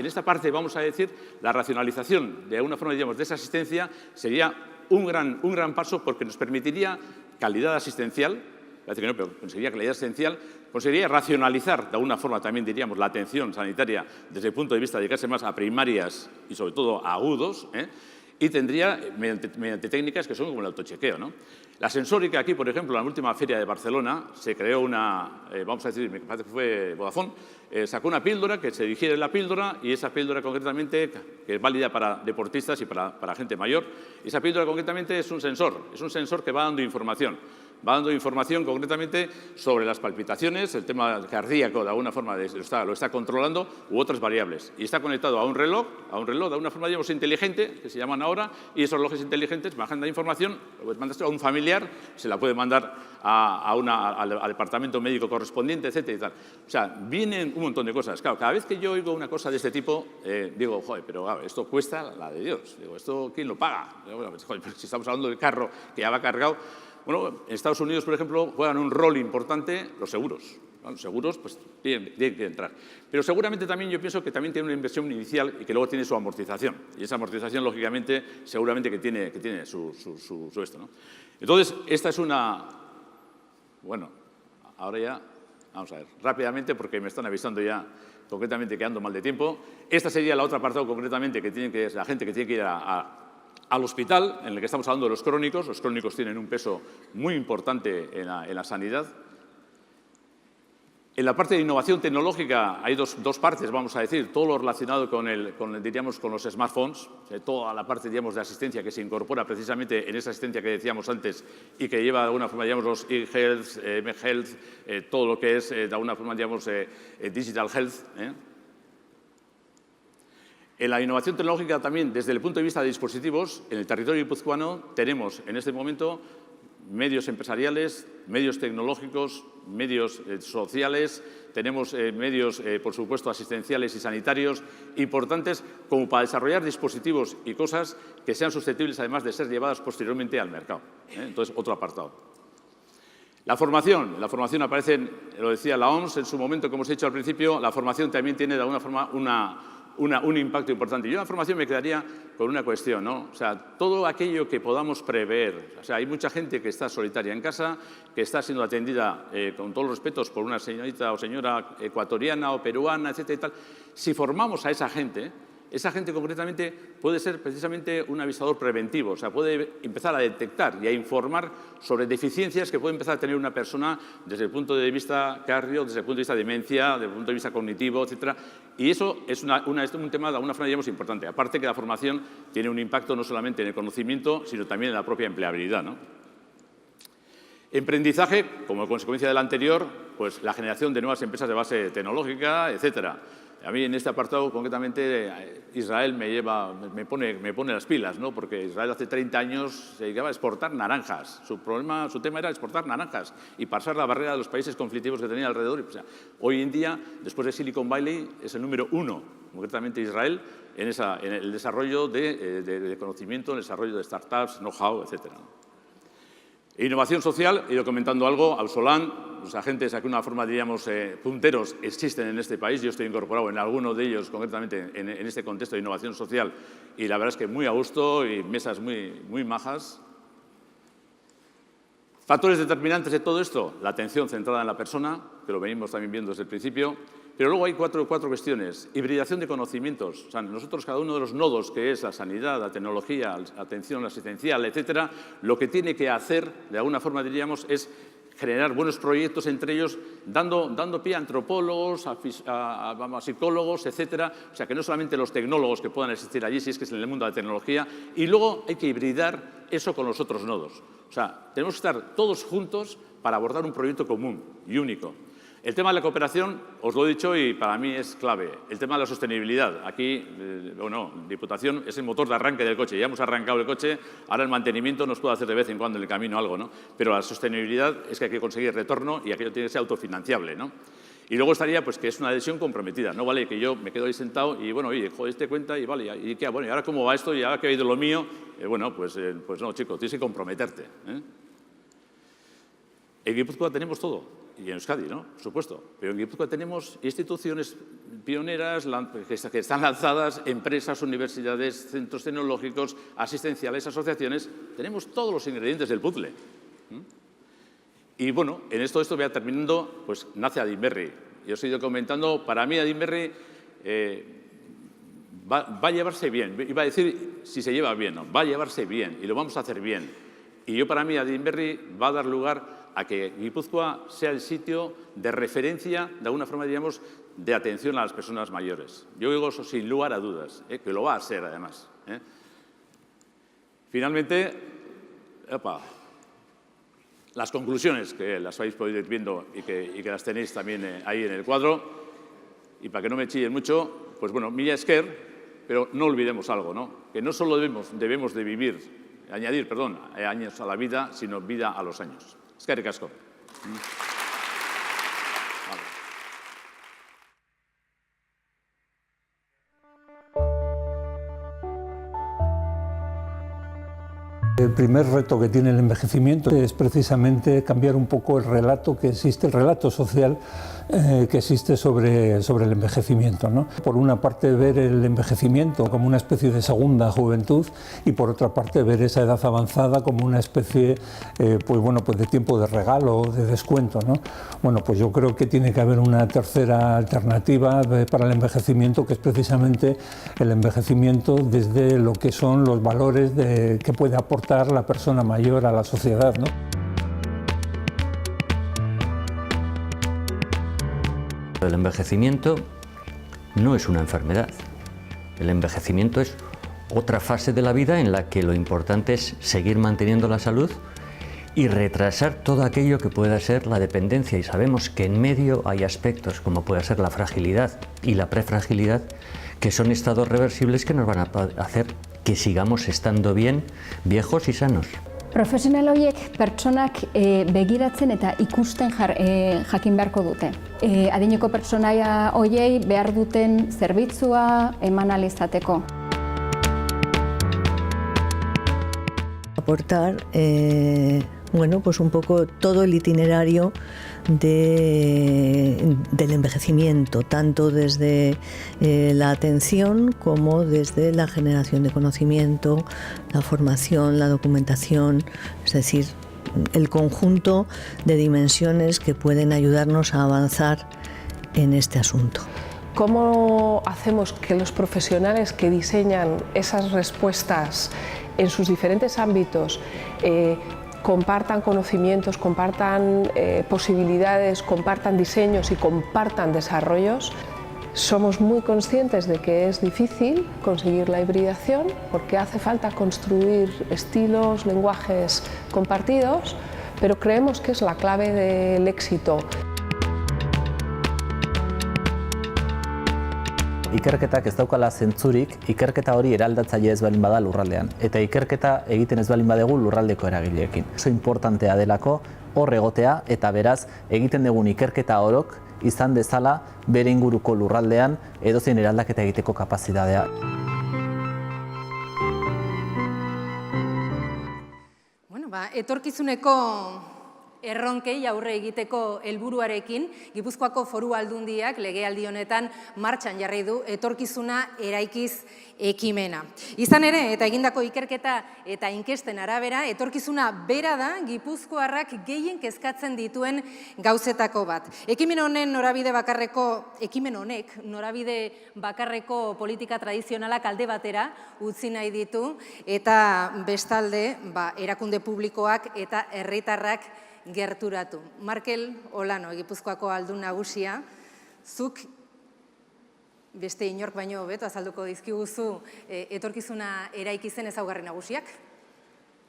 esta parte, vamos a decir, la racionalización de alguna forma, digamos, de esa asistencia sería un gran paso porque nos permitiría calidad asistencial, parece que no, pero conseguiría calidad asistencial, conseguiría racionalizar de alguna forma también, diríamos, la atención sanitaria desde el punto de vista de dedicarse más a primarias y sobre todo a agudos, y tendría, mediante técnicas que son como el autochequeo, ¿no? La sensórica aquí, por ejemplo, en la última feria de Barcelona, se creó vamos a decir, me parece que fue Vodafone, sacó una píldora que se digiere la píldora y esa píldora concretamente, que es válida para deportistas y para gente mayor, esa píldora concretamente es un sensor que va dando información. Va dando información concretamente sobre las palpitaciones, el tema cardíaco de alguna forma lo está controlando, u otras variables. Y está conectado a un reloj de alguna forma, digamos, inteligente, que se llaman ahora, y esos relojes inteligentes bajan la información, lo puedes mandar a un familiar, se la puede mandar al departamento médico correspondiente, etcétera y tal. O sea, vienen un montón de cosas. Claro, cada vez que yo oigo una cosa de este tipo, digo, joder, pero claro, esto cuesta la de Dios. Digo, ¿esto quién lo paga? Digo, bueno, pues, joder, pero si estamos hablando del carro que ya va cargado. Bueno, en Estados Unidos, por ejemplo, juegan un rol importante los seguros. Los seguros, pues, tienen que entrar. Pero seguramente también yo pienso que también tiene una inversión inicial y que luego tiene su amortización. Y esa amortización, lógicamente, seguramente que tiene su esto, ¿no? Entonces, esta es una... Bueno, ahora ya... Vamos a ver, rápidamente, porque me están avisando ya concretamente que ando mal de tiempo. Esta sería la otra apartado concretamente que es la gente que tiene que ir al hospital, en el que estamos hablando de los crónicos. Los crónicos tienen un peso muy importante en la sanidad. En la parte de innovación tecnológica hay dos partes, vamos a decir, todo lo relacionado diríamos, con los smartphones, toda la parte, digamos, de asistencia que se incorpora precisamente en esa asistencia que decíamos antes y que lleva de alguna forma, digamos, los e-health, m-health, todo lo que es de alguna forma, digamos, digital health. En la innovación tecnológica también, desde el punto de vista de dispositivos, en el territorio guipuzcoano tenemos en este momento medios empresariales, medios tecnológicos, medios sociales, tenemos medios, por supuesto, asistenciales y sanitarios importantes como para desarrollar dispositivos y cosas que sean susceptibles, además de ser llevadas posteriormente al mercado. Entonces, otro apartado. La formación aparece, lo decía la OMS en su momento, como os he dicho al principio, la formación también tiene de alguna forma un impacto importante. Yo en la formación me quedaría con una cuestión, ¿no? O sea, todo aquello que podamos prever. O sea, hay mucha gente que está solitaria en casa, que está siendo atendida, con todos los respetos, por una señorita o señora ecuatoriana o peruana, etcétera y tal. Si formamos a esa gente concretamente puede ser precisamente un avisador preventivo, o sea, puede empezar a detectar y a informar sobre deficiencias que puede empezar a tener una persona desde el punto de vista cardio, desde el punto de vista de demencia, desde el punto de vista cognitivo, etcétera. Y eso es un tema de alguna forma, digamos, importante. Aparte que la formación tiene un impacto no solamente en el conocimiento, sino también en la propia empleabilidad, ¿no? Emprendizaje, como consecuencia del anterior, pues la generación de nuevas empresas de base tecnológica, etcétera. A mí en este apartado, concretamente, Israel me pone las pilas, ¿no? Porque Israel hace 30 años se dedicaba a exportar naranjas. Su tema era exportar naranjas y pasar la barrera de los países conflictivos que tenía alrededor. O sea, hoy en día, después de Silicon Valley, es el número 1, concretamente Israel, en el desarrollo de conocimiento, en el desarrollo de startups, know-how, etcétera. Innovación social, he ido comentando algo, Ausolan, los agentes, de alguna forma diríamos punteros, existen en este país. Yo estoy incorporado en alguno de ellos, concretamente en este contexto de innovación social, y la verdad es que muy a gusto y mesas muy majas. Factores determinantes de todo esto, la atención centrada en la persona, que lo venimos también viendo desde el principio, pero luego hay cuatro cuestiones. Hibridación de conocimientos. O sea, nosotros, cada uno de los nodos, que es la sanidad, la tecnología, la atención asistencial, etcétera, lo que tiene que hacer, de alguna forma diríamos, es generar buenos proyectos entre ellos, dando pie a antropólogos, a psicólogos, etcétera. O sea, que no solamente los tecnólogos que puedan existir allí, si es que es en el mundo de la tecnología, y luego hay que hibridar eso con los otros nodos. O sea, tenemos que estar todos juntos para abordar un proyecto común y único. El tema de la cooperación, os lo he dicho y para mí es clave. El tema de la sostenibilidad. Aquí, Diputación es el motor de arranque del coche. Ya hemos arrancado el coche, ahora el mantenimiento nos puede hacer de vez en cuando en el camino algo, ¿no? Pero la sostenibilidad es que hay que conseguir retorno y aquello tiene que ser autofinanciable, ¿no? Y luego estaría, pues, que es una adhesión comprometida. No vale que yo me quedo ahí sentado y, bueno, oye, joder, te cuenta y vale, ¿y qué? Bueno, ¿y ahora cómo va esto? Y ahora que ha ido lo mío, pues no, chicos, tienes que comprometerte, ¿eh? En Guipúzcoa tenemos todo. Y en Euskadi, ¿no? Por supuesto. Pero en Guipúzcoa tenemos instituciones pioneras que están lanzadas, empresas, universidades, centros tecnológicos, asistenciales, asociaciones. Tenemos todos los ingredientes del puzzle. Y bueno, en esto voy a terminando, pues nace Adinberri. Yo os he ido comentando, para mí Adinberri va a llevarse bien. Iba a decir si se lleva bien, no, va a llevarse bien y lo vamos a hacer bien. Y yo, para mí, Adinberri va a dar lugar a que Guipúzcoa sea el sitio de referencia, de alguna forma, diríamos, de atención a las personas mayores. Yo digo eso sin lugar a dudas, que lo va a ser, además. Finalmente, las conclusiones, que las habéis podido ir viendo y que las tenéis también ahí en el cuadro, y para que no me chillen mucho, pues bueno, mila esker, pero no olvidemos algo, ¿no? Que no solo debemos de añadir años a la vida, sino vida a los años. Eskerrik asko. El primer reto que tiene el envejecimiento es precisamente cambiar un poco el relato que existe, el relato social que existe sobre el envejecimiento, ¿no? Por una parte, ver el envejecimiento como una especie de segunda juventud y por otra parte ver esa edad avanzada como una especie pues de tiempo de regalo, de descuento, ¿no? Bueno, pues yo creo que tiene que haber una tercera alternativa para el envejecimiento, que es precisamente el envejecimiento desde lo que son los valores que puede aportar la persona mayor a la sociedad, ¿no? El envejecimiento no es una enfermedad. El envejecimiento es otra fase de la vida en la que lo importante es seguir manteniendo la salud y retrasar todo aquello que pueda ser la dependencia. Y sabemos que en medio hay aspectos como puede ser la fragilidad y la prefragilidad que son estados reversibles que nos van a hacer que sigamos estando bien, viejos y sanos. Profesional horiek pertsonak begiratzen eta ikusten jakin beharko dute. Adineko pertsonaia horiei behar duten zerbitzua eman ahal izateko. Aportar bueno, pues un poco todo el itinerario del envejecimiento, tanto desde la atención como desde la generación de conocimiento, la formación, la documentación, es decir, el conjunto de dimensiones que pueden ayudarnos a avanzar en este asunto. ¿Cómo hacemos que los profesionales que diseñan esas respuestas en sus diferentes ámbitos compartan conocimientos, compartan posibilidades, compartan diseños y compartan desarrollos? Somos muy conscientes de que es difícil conseguir la hibridación porque hace falta construir estilos, lenguajes compartidos, pero creemos que es la clave del éxito. Ikerketak ez daukala zentzurik, ikerketa hori eraldatzaile ez balin bada lurraldean. Eta ikerketa egiten ez balin badegu lurraldeko eragileekin. Oso importantea delako hor egotea eta beraz egiten dugun ikerketa orok izan dezala bere inguruko lurraldean edozein eraldaketa egiteko kapazitatea. Etorkizuneko erronkei aurre egiteko helburuarekin, Gipuzkoako Foru Aldundiak legealdi honetan martxan jarri du etorkizuna eraikiz ekimena. Izan ere, eta egindako ikerketa eta inkesten arabera, etorkizuna bera da Gipuzkoarrak gehien kezkatzen dituen gauzetako bat. Ekimen honek norabide bakarreko politika tradizionalak alde batera utzi nahi ditu eta bestalde erakunde publikoak eta herritarrak gerturatu. Markel Olano, Gipuzkoako Aldun Nagusia, zuk beste inork baino hobeto azalduko dizkiguzu etorkizuna eraikizen ezaugarri nagusiak?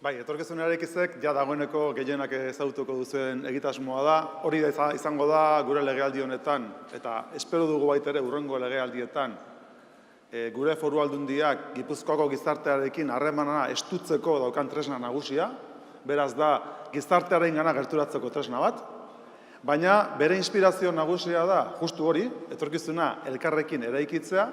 Bai, etorkizuna eraikizek ja dagoeneko gehienak ezagutuko duzuen egitasmoa da. Hori da izango da gure legealdi honetan, eta espero dugu baita ere hurrengo legealdietan gure Foru Aldundiak Gipuzkoako gizartearekin harremana estutzeko daukan tresna nagusia, beraz da gizartearen gana gerturatzeko tresna bat, baina bere inspirazio nagusia da justu hori, etorkizuna elkarrekin eraikitzea,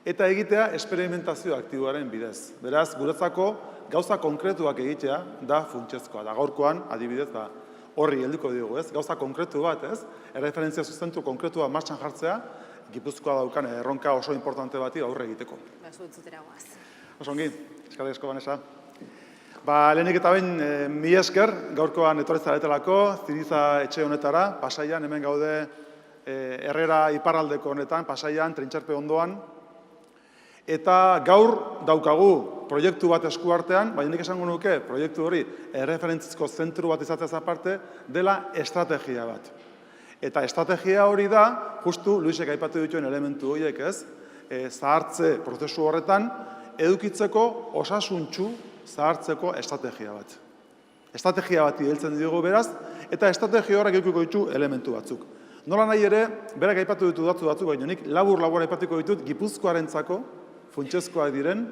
eta egitea esperimentazio aktiboaren bidez. Beraz, guretzako gauza konkretuak egitea da funtsezkoa. Da gaurkoan, adibidez, horri helduko diogu, ez? Gauza konkretu bat, ez? Erreferentzia zuzentru konkretua martxan jartzea, Gipuzkoa daukan erronka oso importante bati aurre egiteko. Zuetzutera guaz. Oso ongi, eskerrik asko, Vanessa. Lehenik eta behin, mila esker, gaurkoan etorri zaretelako, Ziriza etxe honetara, Pasaian, hemen gaude Herrera iparraldeko honetan, Pasaian, Trintxerpe ondoan. Eta gaur daukagu proiektu bat eskuartean, baina nik esango nuke, proiektu hori erreferentzizko zentru bat izatez aparte, dela estrategia bat. Eta estrategia hori da, justu Luisek aipatu dituen elementu horiek, ez? Zahartze prozesu horretan, edukitzeko osasuntsu zahartzeko estrategia bat. Estrategia bati heltzen diogu beraz, eta estrategia horrek edukiko ditu elementu batzuk. Nola nahi ere, berak aipatu ditu datu batzuk, baina nik labur aipatuko ditut Gipuzkoarentzako funtsezkoak diren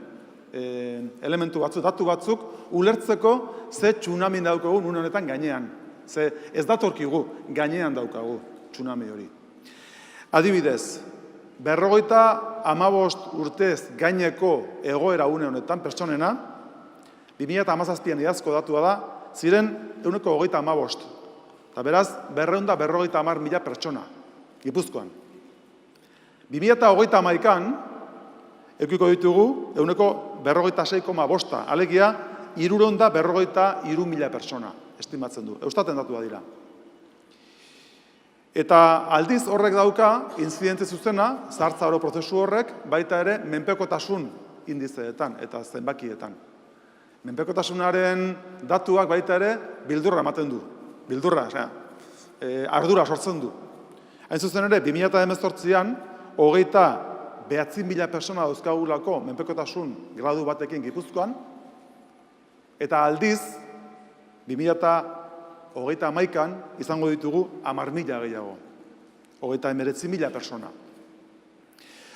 elementu batzuk, datu batzuk, ulertzeko ze tsunami daukagu nun honetan gainean. Ze ez datorkigu gainean daukagu tsunami hori. Adibidez, 55 urtez gaineko egoera une honetan pertsonena, 2017an idazko datua da, ziren 135. Eta beraz, 250.000 pertsona, Gipuzkoan. 2030an, edukiko ditugu, 156,5, alegia, 353.000 pertsona, estimatzen du. Eustaten datua dira. Eta aldiz horrek dauka, inzidentzi zuzena, zahartza oro prozesu horrek, baita ere, menpekotasun indizeetan eta zenbakietan. Menpekotasunaren datuak baita ere, bildurra ematen du. Bildurra, ardura sortzen du. Hain zuzen ere, 2018an, 29.000 persona dauzkagulako menpekotasun gradu batekin Gipuzkoan, eta aldiz, 2031an izango ditugu 10.000 gehiago. 39.000 persona.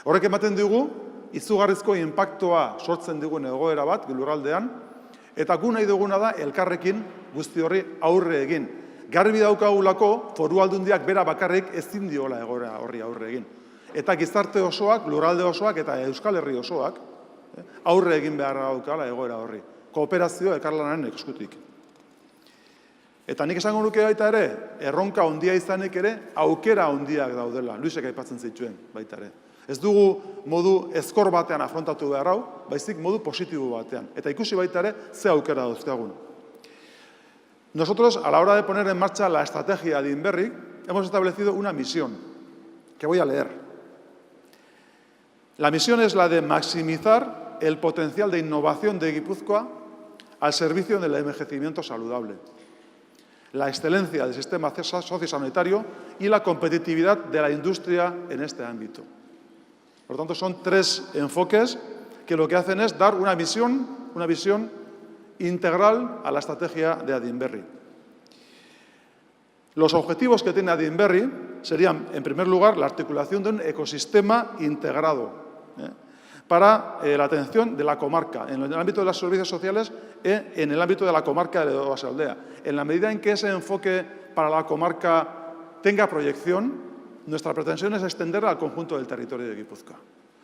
Horrek ematen dugu, izugarrizko inpaktua sortzen dugun egoera bat, lurraldean, eta gu nahi duguna da elkarrekin guzti horri aurre egin. Garbi daukagulako foru aldundiak bera bakarrik ezin diola egoera horri aurre egin. Eta gizarte osoak, lurralde osoak eta Euskal Herri osoak aurre egin beharra daukala egoera horri. Kooperazio elkarlanaren eskutik. Eta nik esango nuke baita ere, erronka handia izanik ere, aukera handiak daudela. Luisek aipatzen zituen baita ere. Ez dugu modu ezkor batean afrontatu behar hau, baizik modu positibo batean. Eta ikusi baita ere, ze aukera dauzkagun. Nosotros, a la hora de poner en marcha la estrategia de Adinberri, hemos establecido una misión, que voy a leer. La misión es la de maximizar el potencial de innovación de Guipúzcoa al servicio del envejecimiento saludable, la excelencia del sistema sociosanitario y la competitividad de la industria en este ámbito. Por lo tanto, son tres enfoques que lo que hacen es dar una visión integral a la estrategia de Adinberri. Los objetivos que tiene Adinberri serían, en primer lugar, la articulación de un ecosistema integrado para la atención de la comarca, en el ámbito de los servicios sociales y en el ámbito de la comarca de Oarsoaldea. En la medida en que ese enfoque para la comarca tenga proyección, nuestra pretensión es extenderla al conjunto del territorio de Guipúzcoa.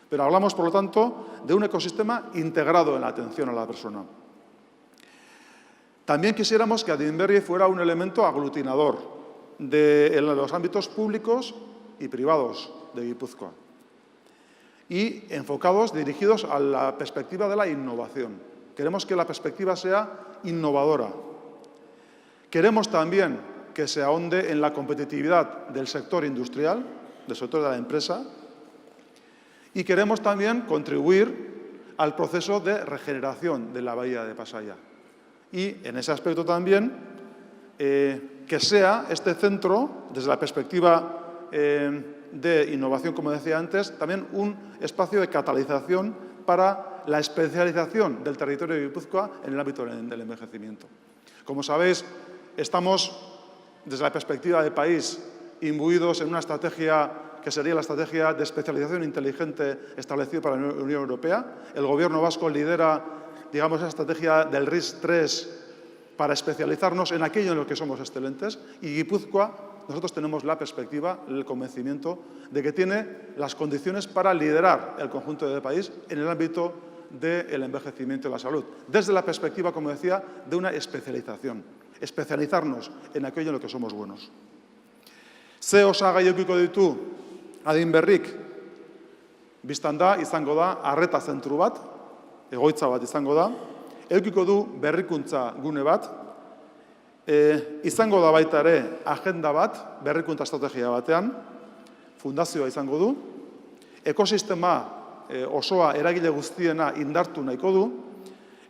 Pero hablamos, por lo tanto, de un ecosistema integrado en la atención a la persona. También quisiéramos que Adinberri fuera un elemento aglutinador en los ámbitos públicos y privados de Guipúzcoa y enfocados, dirigidos a la perspectiva de la innovación. Queremos que la perspectiva sea innovadora. Queremos también que se ahonde en la competitividad del sector industrial, del sector de la empresa, y queremos también contribuir al proceso de regeneración de la bahía de Pasaia. Y en ese aspecto también que sea este centro, desde la perspectiva de innovación, como decía antes, también un espacio de catalización para la especialización del territorio de Guipúzcoa en el ámbito del envejecimiento. Como sabéis, estamos, desde la perspectiva de país, imbuidos en una estrategia que sería la estrategia de especialización inteligente establecida para la Unión Europea. El Gobierno vasco lidera, digamos, esa estrategia del RIS3 para especializarnos en aquello en lo que somos excelentes, y Guipúzcoa, nosotros tenemos la perspectiva, el convencimiento de que tiene las condiciones para liderar el conjunto del país en el ámbito del envejecimiento y la salud, desde la perspectiva, como decía, de una especialización, especializarnos en aquello en lo que somos buenos. Ze osagai edukiko ditu Adinberrik? Bistan da, izango da, arreta zentru bat, egoitza bat izango da, edukiko du berrikuntza gune bat, izango da baita ere agenda bat, berrikuntza estrategia batean, fundazioa izango du, ekosistema osoa eragile guztiena indartu nahiko du,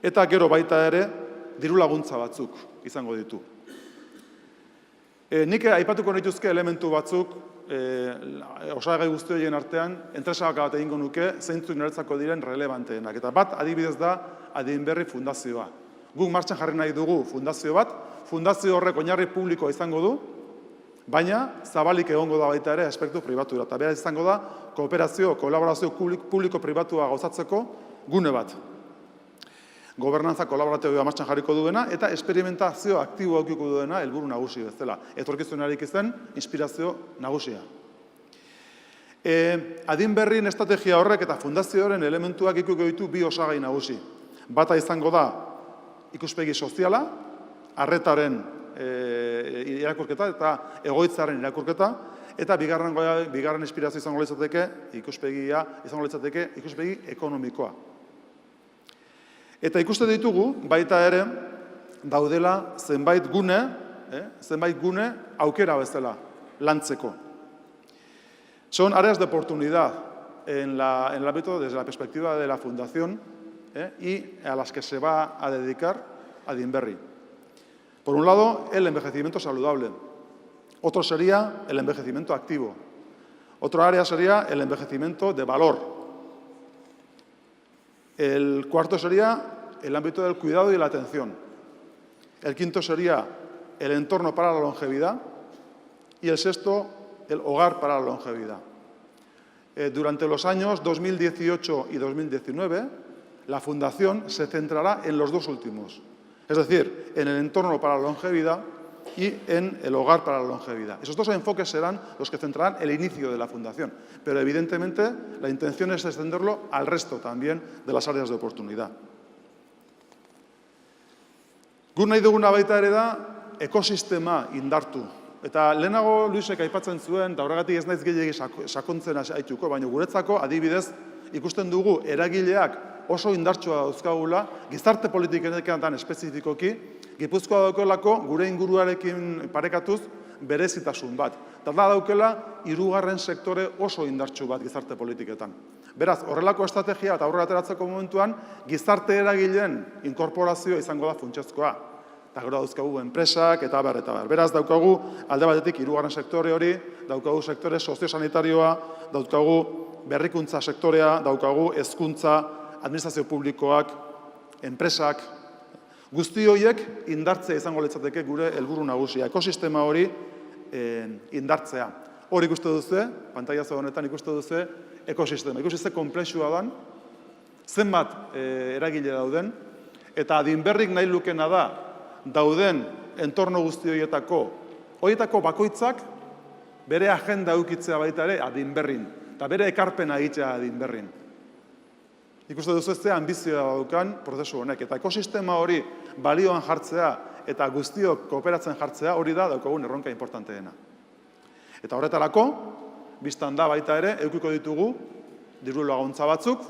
eta gero baita ere diru laguntza batzuk izango ditu. Nik aipatuko nituzke elementu batzuk osagai guzti horien artean, entresak bat egingo nuke, zeintzuk niretzako diren relevanteenak. Eta bat, adibidez da, Adinberri fundazioa. Guk martxan jarri nahi dugu fundazio bat, fundazio horrek oinarri publikoa izango du, baina zabalik egongo da baita ere aspektu pribatura. Eta beraz izango da, kooperazio, kolaborazio publiko-pribatua gauzatzeko gune bat. Gobernantza kolaboratibioa martxan jarriko duena eta esperimentazio aktiboa aukiko duena helburu nagusi bezala. Etorkizunarik izan, inspirazio nagusia. Adinberrien estrategia horrek eta fundazioaren elementuak ikuko ditu bi osagai nagusi. Bata izango da ikuspegi soziala, arretaren irakurketa eta egoitzaren irakurketa, eta bigarren inspirazio izango litzateke ikuspegi ekonomikoa. Eta ikuste ditugu, baita ere, daudela zenbait gune aukera bezala lantzeko. Son áreas de oportunidad en el ámbito desde la perspectiva de la Fundación y a las que se va a dedicar Adinberri. Por un lado, el envejecimiento saludable. Otro sería el envejecimiento activo. Otra área sería el envejecimiento de valor. El cuarto sería el ámbito del cuidado y la atención. El quinto sería el entorno para la longevidad. Y el sexto, el hogar para la longevidad. Durante los años 2018 y 2019, la Fundación se centrará en los dos últimos, es decir, en el entorno para la longevidad y en el hogar para la longevidad. Esos dos enfoques serán los que centrarán el inicio de la Fundación, pero evidentemente la intención es extenderlo al resto también de las áreas de oportunidad. Guk nahi duguna baita ere da ekosistema indartu. Eta lehenago Luisek aipatzen zuen, eta horregatik ez naiz gehiegi sakontzen aituko, baina guretzako adibidez ikusten dugu eragileak oso indartsua dauzkagula, gizarte politiketan espezifikoki, Gipuzkoa daukelako gure inguruarekin parekatuz berezitasun bat. Eta da daukela hirugarren sektore oso indartsu bat gizarte politiketan. Beraz, horrelako estrategia eta aurrera ateratzeko momentuan gizarte eragileen inkorporazioa izango da funtsezkoa. Eta gero dauzkagu enpresak eta bar. Beraz, daukagu alde batetik hirugarren sektore hori, daukagu sektore soziosanitarioa, daukagu berrikuntza sektorea, daukagu hezkuntza, administrazio publikoak, enpresak, guzti horiek indartzea izango litzateke gure helburu nagusia, ekosistema hori indartzea. Hor ikuste duzu, pantailazo honetan ikuste duzu, ekosistema. Ikuste komplexua dan, zenbat eragile dauden, eta adinberrik nahi lukena da, dauden entorno guzti horietako bakoitzak bere agenda eukitzea baita ere adinberrin, eta bere ekarpena egitea adinberrin. Ikuste duzu ez ze ambizioa daukan prozesu honek, eta ekosistema hori balioan jartzea eta guztiok kooperatzen jartzea hori da daukagun erronka importanteena. Eta horretarako, biztan da baita ere, eukiko ditugu diru laguntza batzuk,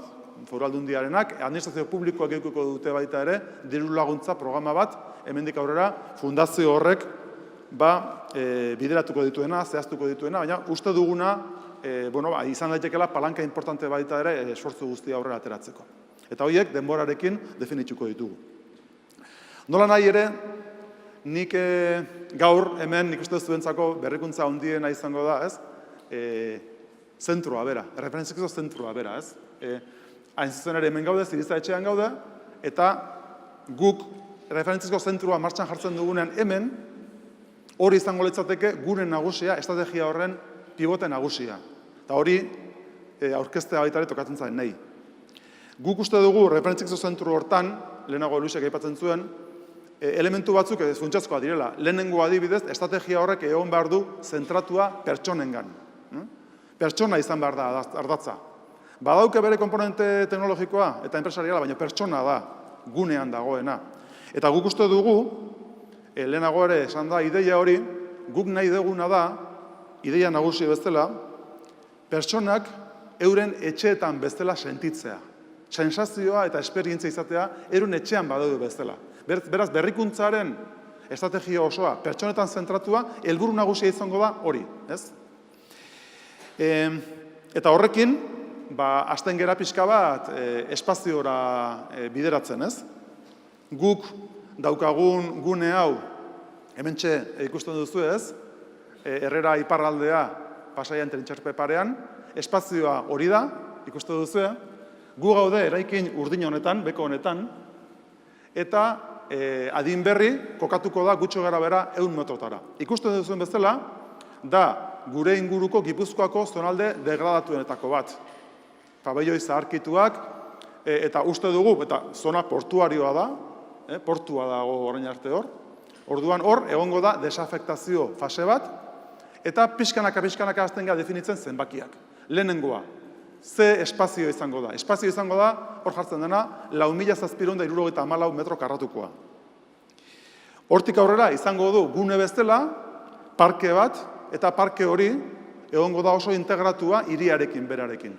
Foru Aldundiarenak, administrazio publikoak eukiko dute baita ere, diru laguntza programa bat, hemendik aurrera fundazio horrek bideratuko dituena, zehaztuko dituena, baina uste duguna izan daitekeela palanka importante baita ere esfortzu guztia aurrera ateratzeko. Eta horiek denborarekin definituko ditugu. Nola nahi ere, nik gaur hemen nik uste zuentzako berrikuntza handiena izango da, ez? Zentroa bera, erreferentziko zentroa bera, ez? Hain zuzen ere hemen gaude, Ziriza etxean gaude, eta guk referentzizko zentrua martxan jartzen dugunean hemen, hori izango litzateke gure nagusia, estrategia horren pivote nagusia. Eta hori aurkeztea baita ere tokatzen zaren nahi. Guk uste dugu referentzizko zentru hortan, lehenago Luisek aipatzen zuen, elementu batzuk funtsezkoa direla. Lehenengo adibidez, estrategia horrek egon behar du zentratua pertsonengan. Pertsona izan behar da ardatza. Badauke bere komponente teknologikoa eta enpresariala, baina pertsona da gunean dagoena. Eta guk uste dugu, lehenago ere esan da ideia hori, guk nahi duguna da, ideia nagusi bezala, pertsonak euren etxeetan bezala sentitzea. Sensazioa eta esperientzia izatea euren etxean badaude bezala. Beraz, berrikuntzaren estrategia osoa, pertsonetan zentratua, helburu nagusia izango da hori, ez? Eta horrekin, hasten gera pixka bat espaziora bideratzen, ez? Guk daukagun gune hau, hementxe ikusten duzu ez, Herrera iparraldea Pasaian Trintxerpe parean, espazioa hori da, ikusten duzu, gu gaude eraikin urdin honetan, beko honetan, eta adinberri kokatuko da gutxo gara bera 100 metrotara. Ikusten duzuen bezala, da gure inguruko Gipuzkoako zonalde degradatuenetako bat. Pabelloi zaharkituak, eta uste dugu, eta zona portuarioa da, portua dago orain arte hor. Orduan hor, egongo da desafektazio fase bat, eta pixkanaka hasten gara definitzen zenbakiak. Lehenengoa, ze espazio izango da? Espazio izango da, hor jartzen dena, 4.774 metro karratukoa. Hortik aurrera izango du gune bezala, parke bat, eta parke hori egongo da oso integratua hiriarekin berarekin.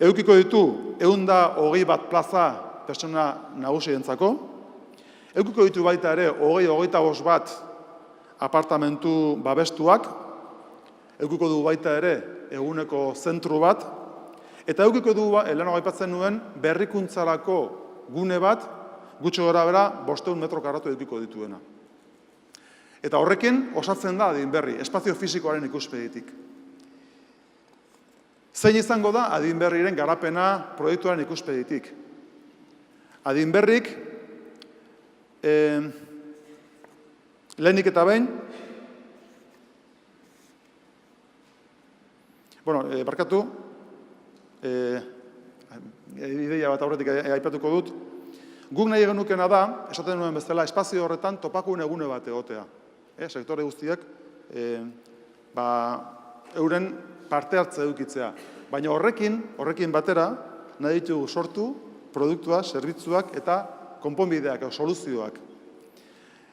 Edukiko ditu 121 plaza pertsona nagusientzako, edukiko ditu baita ere 20-25 bat apartamentu babestuak, edukiko du baita ere eguneko zentru bat, eta edukiko du, lehenago aipatzen nuen, berrikuntzarako gune bat, gutxo gara bera 500 metro karratu edukiko dituena. Eta horrekin osatzen da adinberri, espazio fisikoaren ikuspegitik. Zein izango da adinberriren garapena proiektuaren ikuspegitik? Adinberrik, lehenik eta behin, Bueno, barkatu, ideia bat aurretik aipatuko dut. Guk nahi genukena da, esaten nuen bezala, espazio horretan topakune egune bat egotea. Sektore guztiak euren parte hartze edukitzea. Baina horrekin batera, nahi ditugu sortu produktuak, zerbitzuak eta konponbideak, soluzioak.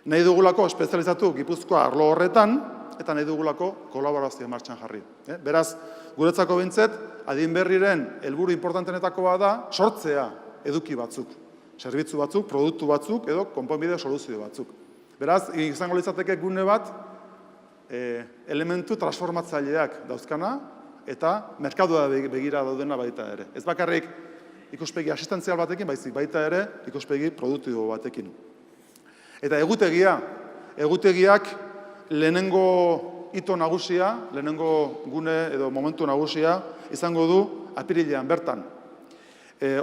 Nahi dugulako espezializatu Gipuzkoa arlo horretan, eta nahi dugulako kolaborazioa martxan jarri. Beraz, guretzako bintzet, adin berriren helburu importantenetakoa da sortzea eduki batzuk, zerbitzu batzuk, produktu batzuk edo konponbide soluzio batzuk. Beraz, izango litzateke gune bat elementu transformatzaileak dauzkana eta merkadua begira daudena baita ere. Ez bakarrik ikuspegi asistentzial batekin, baizik baita ere ikuspegi produktibo batekin. Eta egutegiak lehenengo hito nagusia, lehenengo gune edo momentu nagusia izango du apirilean bertan.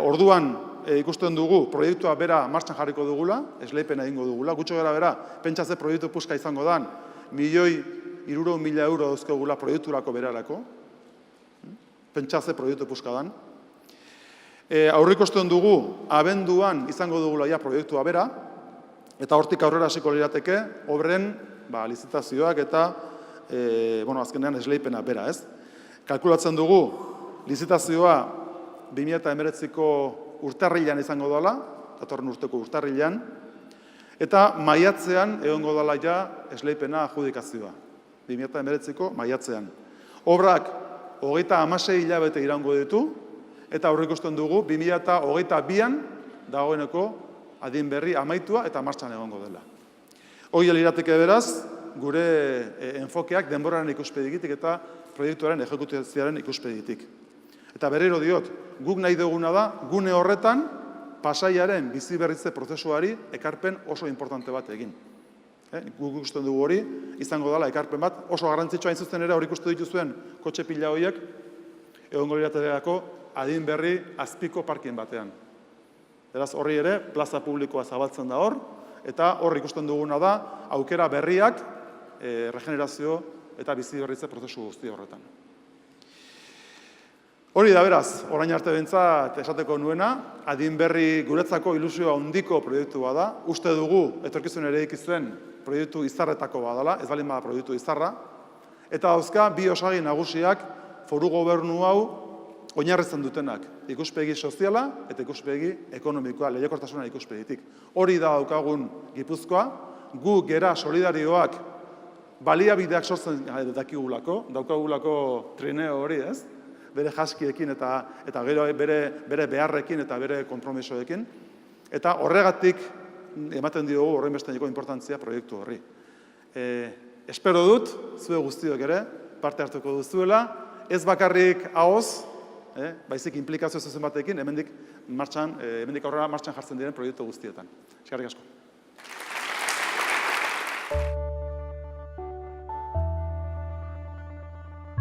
Orduan ikusten dugu proiektua bera martxan jarriko dugula, esleipena egingo dugula, gutxo gara bera, pentsatze proiektu puska izango dan, 1.300.000 euro dauzkegula proiekturako berarako, pentsatze proiektu puska dan. Aurrikosten dugu, abenduan izango dugula ja proiektua bera, eta hortik aurrera hasiko lirateke, obren lizitazioak eta azkenean esleipena bera, ez? Kalkulatzen dugu, lizitazioa 2019ko urtarrilean izango dela, datorren urteko urtarrilean, eta maiatzean egongo dela ja esleipena adjudikazioa, 2019ko maiatzean. Obrak 36 hilabete iraungo ditu, eta aurrikusten dugu 2022an dagoeneko adin berri amaitua eta martxan egongo dela. Hori lirateke beraz, gure enfokeak denboraren ikuspegitik eta proiektuaren ejekutazioaren ikuspegitik. Eta berriro diot, guk nahi duguna da, gune horretan, Pasaiaren bizi berritze prozesuari ekarpen oso importante bat egin. Guk ikusten dugu hori, izango dela ekarpen bat, oso garrantzitsua hain zuzen ere, hori ikustu dituzuen kotxe pila horiek, egongo lirateako adin berri azpiko parkien batean. Beraz, horri ere, plaza publikoa zabaltzen da hor, eta hor ikusten duguna da, aukera berriak, regenerazio eta bizi berritze prozesu guzti horretan. Hori da beraz, orain arte behintzat esateko nuena, adin berri guretzako ilusioa handiko proiektua da, uste dugu, etorkizun ere ikizuen proiektu izarretako badala, ez balin bada proiektu izarra, eta dauzka bi osagi nagusiak foru gobernu hau oinarritzen dutenak, ikuspegi soziala eta ikuspegi ekonomikoa, lehiakortasuna ikuspegitik. Hori da daukagun Gipuzkoa, gu gera solidarioak baliabideak sortzen dakigulako, daukagulako trineo hori, ez? Bere jaskiekin eta gero bere beharrekin eta bere konpromisoekin. Eta horregatik ematen diogu horren besteneko importantzia proiektu horri. Espero dut, zue guztiok ere, parte hartuko duzuela, ez bakarrik ahoz, baizik implikazio zuzen batekin, hemendik aurrera martxan jartzen diren proiektu guztietan. Eskerrik asko.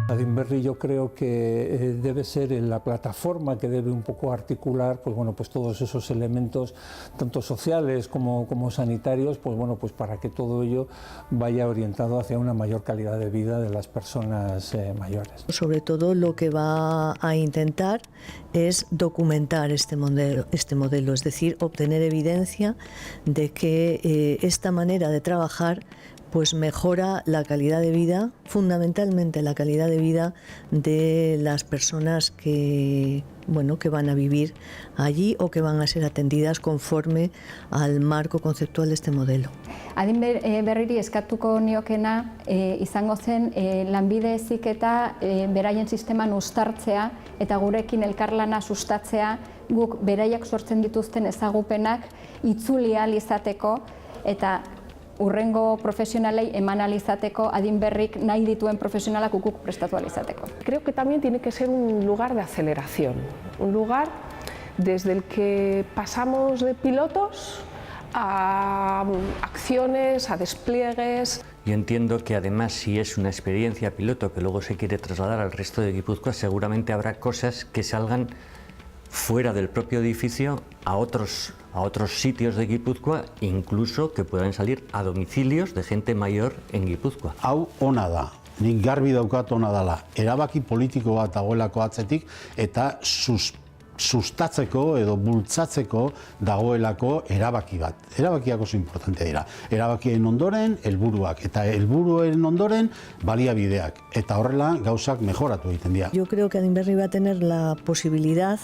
Adin Berri yo creo que debe ser la plataforma que debe un poco articular pues todos esos elementos, tanto sociales como sanitarios, pues para que todo ello vaya orientado hacia una mayor calidad de vida de las personas mayores. Sobre todo lo que va a intentar es documentar este modelo, es decir, obtener evidencia de que esta manera de trabajar pues mejora la calidad de vida, fundamentalmente la calidad de vida de las personas que van a vivir allí o que van a ser atendidas conforme al marco conceptual de este modelo. Adin berriri eskatuko niokena izango zen lanbide heziketa beraien sisteman uztartzea eta gurekin elkarlana sustatzea, guk beraiek sortzen dituzten ezagupenak itzuli ahal izateko eta urrengo profesionalei eman ahal izateko adin berrik nahi dituen profesionalak guk prestatu ahal izateko. Creo que también tiene que ser un lugar de aceleración, un lugar desde el que pasamos de pilotos a acciones, a despliegues. Yo entiendo que además si es una experiencia piloto que luego se quiere trasladar al resto de Guipúzcoa, seguramente habrá cosas que salgan fuera del propio edificio a otros sitios de Guipúzcoa, incluso que puedan salir a domicilios de gente mayor en Guipúzcoa. Hau ona da, nik garbi daukat ona dela, erabaki politiko bat dagoelako atzetik eta sustatzeko edo bultzatzeko dagoelako erabaki bat. Erabakiak oso importante dira. Erabakien ondoren, helburuak, eta helburuen ondoren, baliabideak. Eta horrela, gauzak mejoratu egiten dira. Yo creo que Adinberri va a tener la posibilidad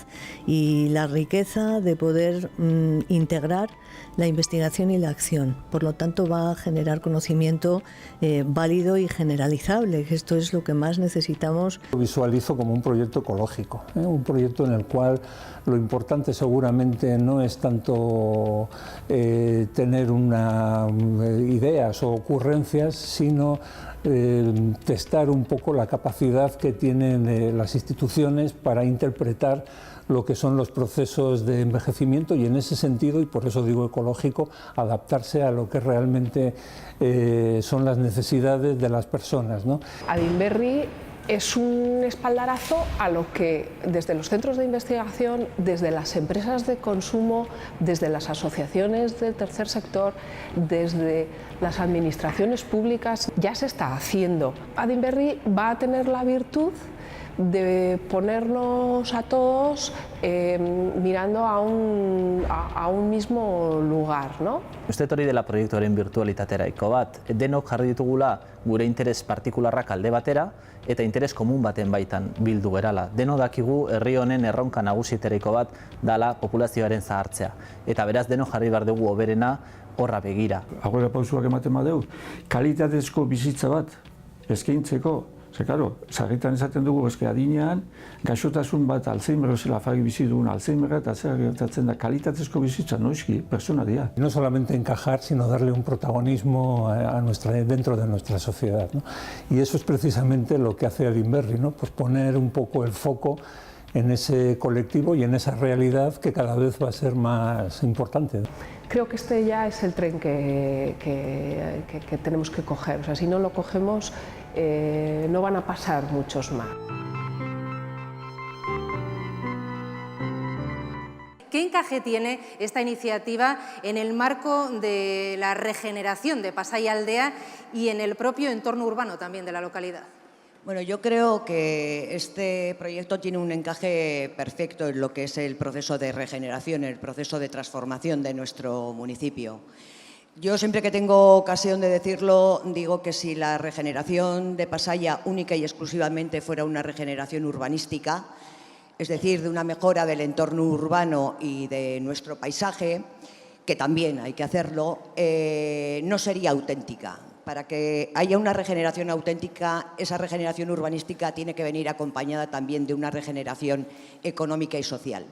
y la riqueza de poder integrar la investigación y la acción. Por lo tanto, va a generar conocimiento válido y generalizable, que esto es lo que más necesitamos. Lo visualizo como un proyecto ecológico, un proyecto en el cual lo importante seguramente no es tanto tener ideas o ocurrencias, sino testar un poco la capacidad que tienen las instituciones para interpretar lo que son los procesos de envejecimiento y en ese sentido, y por eso digo ecológico, adaptarse a lo que realmente son las necesidades de las personas, ¿no? Adinberri es un espaldarazo a lo que desde los centros de investigación, desde las empresas de consumo, desde las asociaciones del tercer sector, desde las administraciones públicas ya se está haciendo. Adinberri va a tener la virtud de ponernos a todos mirando a un mismo lugar, ¿no? Uste hori dela proiektuaren virtualitateraiko bat, denok jarri ditugula gure interes partikularrak alde batera eta interes komun baten baitan bildu gerala. Denok dakigu herri honen erronka nagusietariko bat dala populazioaren zahartzea. Eta beraz denok jarri behar dugu hoberena horra begira. Aurrera pausuak ematen badeu, kalitatezko bizitza bat eskaintzeko. Ze, karo, sarritan esaten dugu eske adinean, gaixotasun bat Alzheimer zela fagi bizi dugun Alzheimerra eta zer gertatzen da kalitatezko bizitza, noizki, persona dira. No solamente encajar, sino darle un protagonismo dentro de nuestra sociedad, ¿no? Y eso es precisamente lo que hace Adinberri, ¿no? Pues poner un poco el foco en ese colectivo y en esa realidad que cada vez va a ser más importante, ¿no? Creo que este ya es el tren que tenemos que coger. O sea, si no lo cogemos, no van a pasar muchos más. ¿Qué encaje tiene esta iniciativa en el marco de la regeneración de Pasaialdea y en el propio entorno urbano también de la localidad? Bueno, yo creo que este proyecto tiene un encaje perfecto en lo que es el proceso de regeneración, el proceso de transformación de nuestro municipio. Yo siempre que tengo ocasión de decirlo, digo que si la regeneración de Pasaia única y exclusivamente fuera una regeneración urbanística, es decir, de una mejora del entorno urbano y de nuestro paisaje, que también hay que hacerlo, no sería auténtica. Para que haya una regeneración auténtica, esa regeneración urbanística tiene que venir acompañada también de una regeneración económica y social.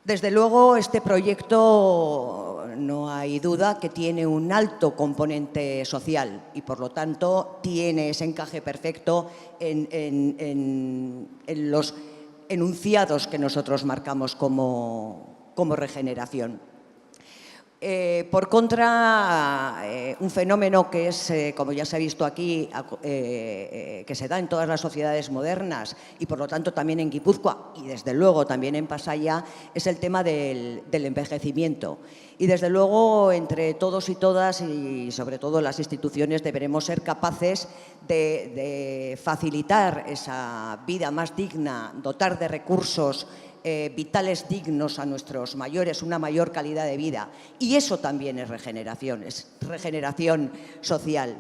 Desde luego, este proyecto no hay duda que tiene un alto componente social y, por lo tanto, tiene ese encaje perfecto en los enunciados que nosotros marcamos como regeneración. Por contra, un fenómeno que es, como ya se ha visto aquí, que se da en todas las sociedades modernas y por lo tanto también en Guipúzcoa y desde luego también en Pasaia, es el tema del envejecimiento. Y desde luego entre todos y todas y sobre todo las instituciones deberemos ser capaces de facilitar esa vida más digna, dotar de recursos vitales dignos a nuestros mayores, una mayor calidad de vida. Y eso también es regeneración social.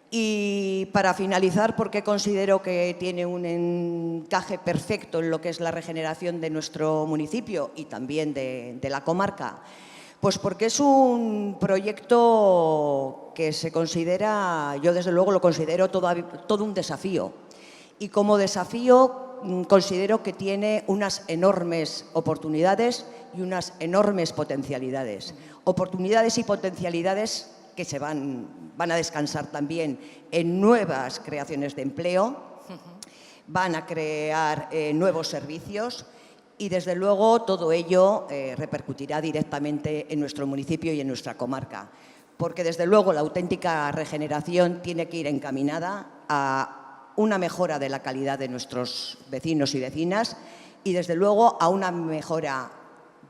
Y para finalizar, porque considero que tiene un encaje perfecto en lo que es la regeneración de nuestro municipio y también de la comarca, pues porque es un proyecto que se considera, yo desde luego lo considero todo un desafío. Y como desafío considero que tiene unas enormes oportunidades y unas enormes potencialidades. Oportunidades y potencialidades que se van a descansar también en nuevas creaciones de empleo, van a crear nuevos servicios y desde luego todo ello repercutirá directamente en nuestro municipio y en nuestra comarca. Porque desde luego la auténtica regeneración tiene que ir encaminada a una mejora de la calidad de nuestros vecinos y vecinas y, desde luego, a una mejora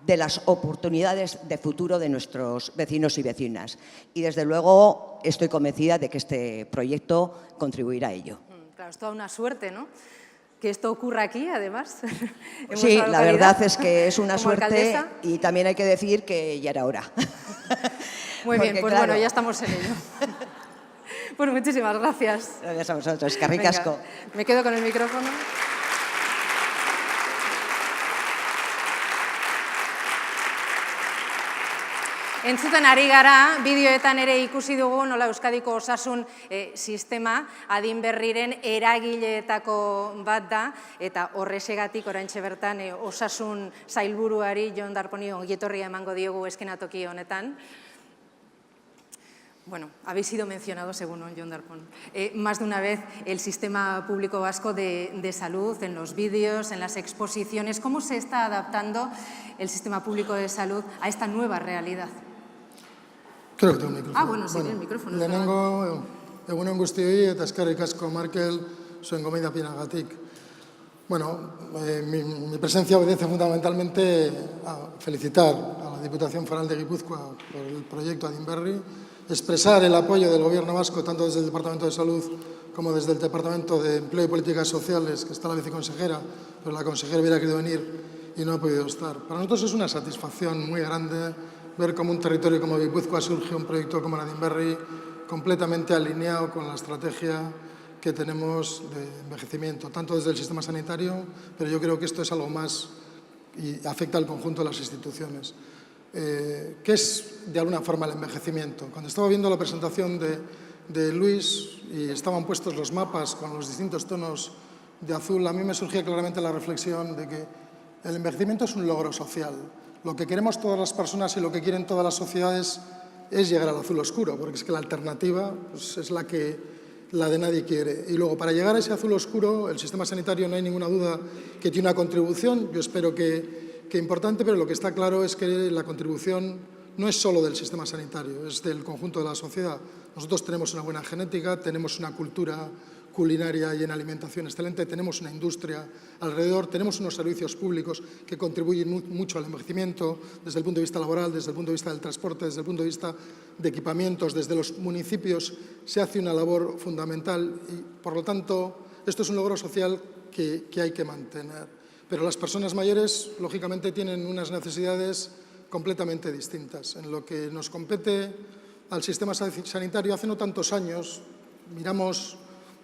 de las oportunidades de futuro de nuestros vecinos y vecinas. Y desde luego estoy convencida de que este proyecto contribuirá a ello. Claro, es toda una suerte, ¿no? Que esto ocurra aquí, además. Sí, la verdad es que es una suerte alcaldesa. y también hay que decir que ya era hora. Muy bien, Porque, pues claro, bueno, ya estamos en ello. Pues muchísimas gracias. Gracias a vosotros, eskerrik asko. Venga, me quedo con el micrófono. Entzuten ari gara, bideoetan ere ikusi dugu nola Euskadiko osasun sistema adin berriren eragileetako bat da, eta horrexegatik oraintxe bertan osasun sailburuari Jon Darponi ongietorria emango diogu eskenatoki honetan. Bueno, habéis sido mencionados, según Jon Darpon, más de una vez el sistema público vasco de salud, en los vídeos, en las exposiciones. ¿Cómo se está adaptando el sistema público de salud a esta nueva realidad? Creo que tengo un micrófono. Ah, bueno, sí, el micrófono. Lehenengo, egunon guztioi eta eskerrik asko Markel zuen gomendapinagatik. Bueno, mi presencia obedece fundamentalmente a felicitar a la Diputación Foral de Guipúzcoa por el proyecto Adinberri, expresar el apoyo del Gobierno vasco tanto desde el Departamento de Salud como desde el Departamento de Empleo y Políticas Sociales, que está la viceconsejera, pero la consejera hubiera querido venir y no ha podido estar. Para nosotros es una satisfacción muy grande ver cómo un territorio como Guipúzcoa surge un proyecto como Adinberri completamente alineado con la estrategia que tenemos de envejecimiento, tanto desde el sistema sanitario, pero yo creo que esto es algo más y afecta al conjunto de las instituciones. ¿Qué es, de alguna forma, el envejecimiento? Cuando estaba viendo la presentación de Luis y estaban puestos los mapas con los distintos tonos de azul, a mí me surgía claramente la reflexión de que el envejecimiento es un logro social. Lo que queremos todas las personas y lo que quieren todas las sociedades es llegar al azul oscuro, porque es que la alternativa pues, es la de nadie quiere. Y luego, para llegar a ese azul oscuro, el sistema sanitario no hay ninguna duda que tiene una contribución, yo espero que importante, pero lo que está claro es que la contribución no es solo del sistema sanitario, es del conjunto de la sociedad. Nosotros tenemos una buena genética, tenemos una cultura culinaria y en alimentación excelente, tenemos una industria alrededor, tenemos unos servicios públicos que contribuyen mucho al envejecimiento desde el punto de vista laboral, desde el punto de vista del transporte, desde el punto de vista de equipamientos, desde los municipios se hace una labor fundamental y, por lo tanto, esto es un logro social que hay que mantener. Pero las personas mayores, lógicamente, tienen unas necesidades completamente distintas. En lo que nos compete al sistema sanitario, hace no tantos años, miramos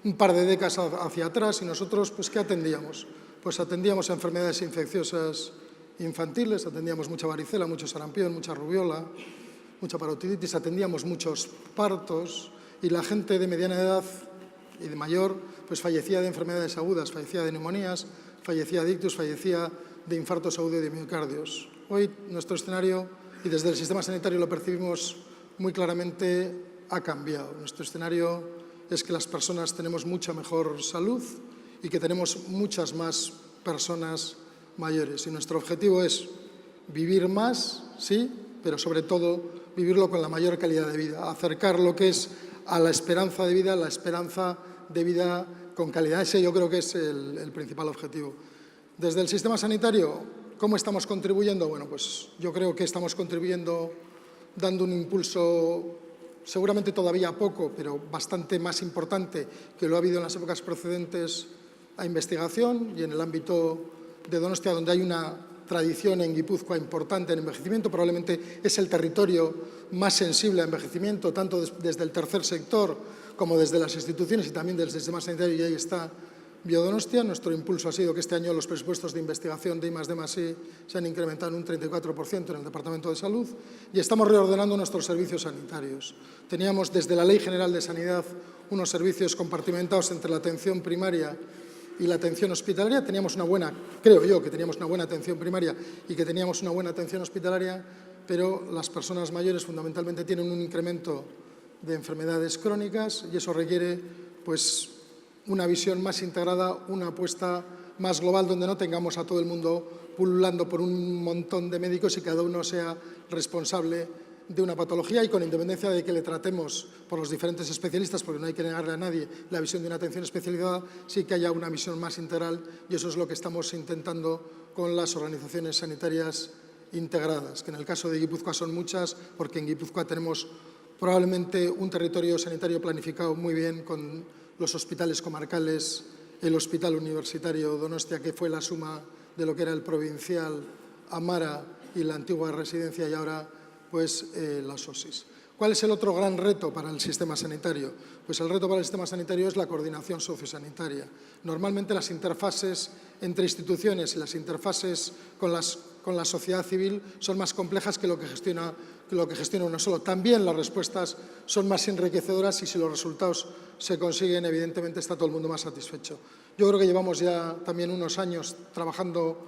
un par de décadas hacia atrás y nosotros, pues, ¿qué atendíamos? Pues atendíamos a enfermedades infecciosas infantiles, atendíamos mucha varicela, mucho sarampión, mucha rubiola, mucha parotiditis, atendíamos muchos partos y la gente de mediana edad y de mayor, pues fallecía de enfermedades agudas, fallecía de neumonías, fallecía de ictus, fallecía de infartos agudos y de miocardios. Hoy nuestro escenario, y desde el sistema sanitario lo percibimos muy claramente, ha cambiado. Nuestro escenario es que las personas tenemos mucha mejor salud y que tenemos muchas más personas mayores. Y nuestro objetivo es vivir más, sí, pero sobre todo vivirlo con la mayor calidad de vida, acercar lo que es a la esperanza de vida con calidad. Ese yo creo que es el principal objetivo. Desde el sistema sanitario, ¿cómo estamos contribuyendo? Bueno, pues yo creo que estamos contribuyendo dando un impulso seguramente todavía poco, pero bastante más importante que lo ha habido en las épocas precedentes a investigación y en el ámbito de Donostia, donde hay una tradición en Guipúzcoa importante en envejecimiento, probablemente es el territorio más sensible a envejecimiento, tanto desde el tercer sector como desde las instituciones y también desde el sistema sanitario, y ahí está Biodonostia. Nuestro impulso ha sido que este año los presupuestos de investigación de I+D+I se han incrementado en un 34% en el Departamento de Salud y estamos reordenando nuestros servicios sanitarios. Teníamos desde la Ley General de Sanidad unos servicios compartimentados entre la atención primaria y la atención hospitalaria. Teníamos una buena, creo yo que teníamos una buena atención primaria y que teníamos una buena atención hospitalaria, pero las personas mayores fundamentalmente tienen un incremento de enfermedades crónicas y eso requiere pues una visión más integrada, una apuesta más global donde no tengamos a todo el mundo pululando por un montón de médicos y cada uno sea responsable de una patología y con independencia de que le tratemos por los diferentes especialistas, porque no hay que negarle a nadie la visión de una atención especializada, sí que haya una visión más integral y eso es lo que estamos intentando con las organizaciones sanitarias integradas, que en el caso de Guipúzcoa son muchas, porque en Guipúzcoa tenemos probablemente un territorio sanitario planificado muy bien con los hospitales comarcales, el Hospital Universitario Donostia, que fue la suma de lo que era el provincial Amara y la antigua residencia, y ahora pues las OSIs. ¿Cuál es el otro gran reto para el sistema sanitario? Pues el reto para el sistema sanitario es la coordinación sociosanitaria. Normalmente las interfaces entre instituciones y las interfaces con la sociedad civil son más complejas que lo que gestiona uno solo. También las respuestas son más enriquecedoras y si los resultados se consiguen, evidentemente está todo el mundo más satisfecho. Yo creo que llevamos ya también unos años trabajando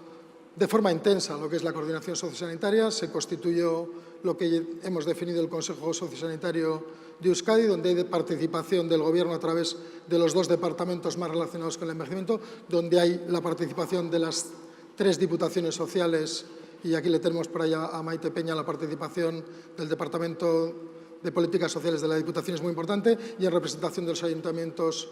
de forma intensa lo que es la coordinación sociosanitaria. Se constituyó lo que hemos definido el Consejo Sociosanitario de Euskadi, donde hay participación del Gobierno a través de los 2 departamentos más relacionados con el envejecimiento, donde hay la participación de las 3 diputaciones sociales, y aquí le tenemos por allá a Maite Peña, la participación del Departamento de Políticas Sociales de la Diputación es muy importante, y en representación de los ayuntamientos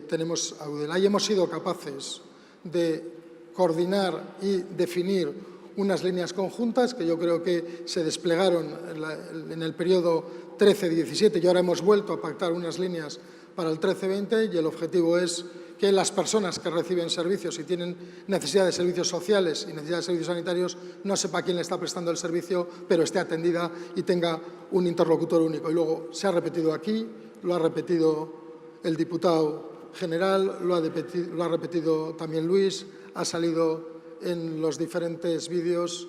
tenemos a Eudel. Ahí hemos sido capaces de coordinar y definir unas líneas conjuntas que yo creo que se desplegaron en el periodo 13-17 y ahora hemos vuelto a pactar unas líneas para el 13-20 y el objetivo es que las personas que reciben servicios y tienen necesidad de servicios sociales y necesidad de servicios sanitarios no sepa quién le está prestando el servicio, pero esté atendida y tenga un interlocutor único. Y luego se ha repetido aquí, lo ha repetido el diputado general, lo ha repetido también Luis, ha salido en los diferentes vídeos.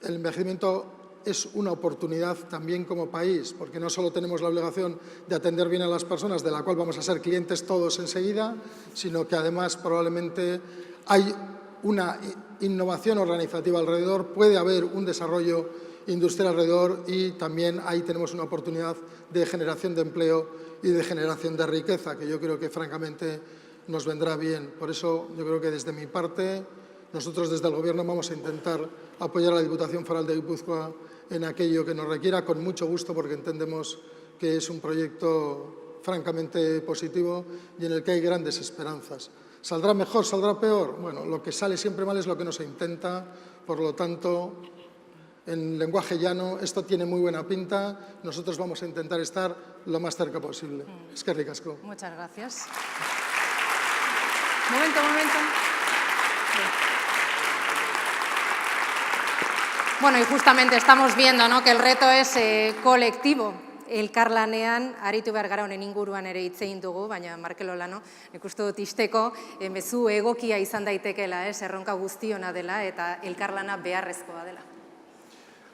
El envejecimiento es una oportunidad también como país, porque no solo tenemos la obligación de atender bien a las personas, de la cual vamos a ser clientes todos enseguida, sino que además probablemente hay una innovación organizativa alrededor, puede haber un desarrollo industrial alrededor y también ahí tenemos una oportunidad de generación de empleo y de generación de riqueza, que yo creo que francamente nos vendrá bien. Por eso yo creo que desde mi parte, nosotros desde el Gobierno vamos a intentar apoyar a la Diputación Foral de Guipúzcoa en aquello que nos requiera, con mucho gusto, porque entendemos que es un proyecto francamente positivo y en el que hay grandes esperanzas. ¿Saldrá mejor, saldrá peor? Bueno, lo que sale siempre mal es lo que no se intenta, por lo tanto, en lenguaje llano, esto tiene muy buena pinta, nosotros vamos a intentar estar lo más cerca posible. Eskerrik asko. Muchas gracias. Momento. Bueno, y justamente estamos viendo, ¿no?, que el reto es colectivo. Elkarlanean aritu behar gara honen inguruan ere hitz egin dugu, baina Markel Olano, nik uste dut isteko mezu egokia izan daitekeela, erronka guztiona dela eta elkarlana beharrezkoa dela.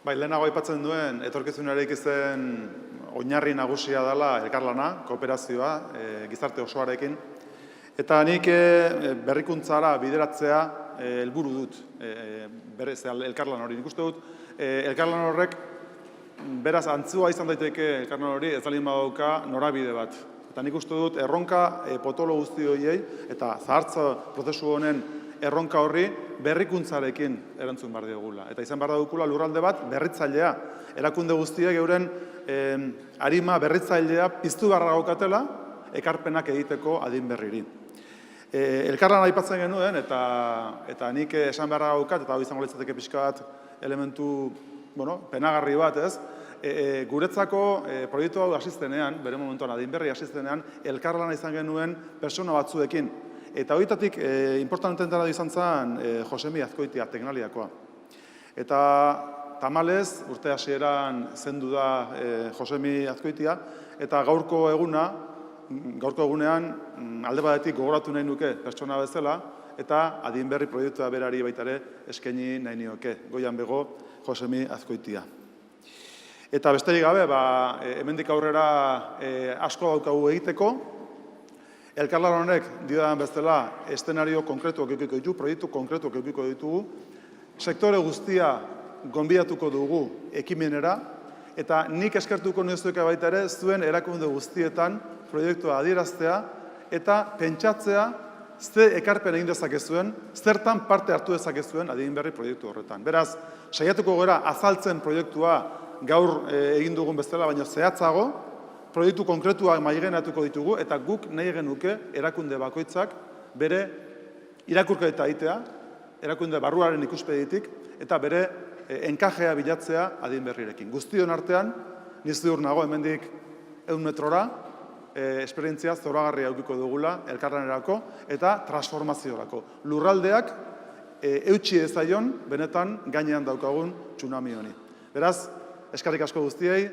Bai, lehenago aipatzen duen, etorkizunareik izen oinarri nagusia dela elkarlana, kooperazioa, gizarte osoarekin. Eta nik berrikuntzara bideratzea helburu dut, berez elkarlan hori. Nik uste dut, elkarlan horrek, beraz, antzua izan daiteke elkarlan hori, ez dalin badauka norabide bat. Eta nik uste dut, erronka potolo guzti horiei, eta zahartza prozesu honen erronka horri berrikuntzarekin erantzun behar diogula. Eta izan behar dugula lurralde bat berritzailea. Erakunde guztiek euren arima berritzailea piztu beharra gaukatela ekarpenak egiteko adin berriri. Elkarlan aipatzen genuen, eta nik esan beharra gaukat, eta hau izango litzateke pixka bat elementu penagarri bat, ez? Guretzako proiektu hau asiztenean, bere momentuan adin berri asiztenean, elkarlana izan genuen persona batzuekin. Eta horietatik importantentara izan zen Josemi Azkoitia, Teknaliakoa. Eta tamalez, urte hasieran zendu da Josemi Azkoitia, eta gaurko egunean alde batetik gogoratu nahi nuke pertsona bezala, eta adin berri proiektua berari baitare eskaini nahi nioke, goian bego Josemi Azkoitia. Eta besterik gabe, hemendik aurrera asko daukagu egiteko. Elkarlan honek, diodan bezala, eszenario konkretuak eukiko ditugu, proiektu konkretuak eukiko ditugu, sektore guztia gonbidatuko dugu ekimenera, eta nik eskertuko nizueke baita ere, zuen erakunde guztietan proiektua adieraztea, eta pentsatzea, ze ekarpen egin dezakezuen, zertan parte hartu dezakezuen adin berri proiektu horretan. Beraz, saiatuko gara azaltzen proiektua gaur egin dugun bezala, baina zehatzago, proiektu konkretuak maigenatuko ditugu, eta guk nahi genuke erakunde bakoitzak bere irakurketa egitea, erakunde barruaren ikuspeditik, eta bere enkajea bilatzea adin berrirekin. Guztion artean, ni ziur nago hemendik 100 metrora, esperientzia zoragarria edukiko dugula elkarlanerako eta transformaziorako. Lurraldeak eutsi ezaion benetan gainean daukagun tsunami honi. Beraz, eskerrik asko guztiei.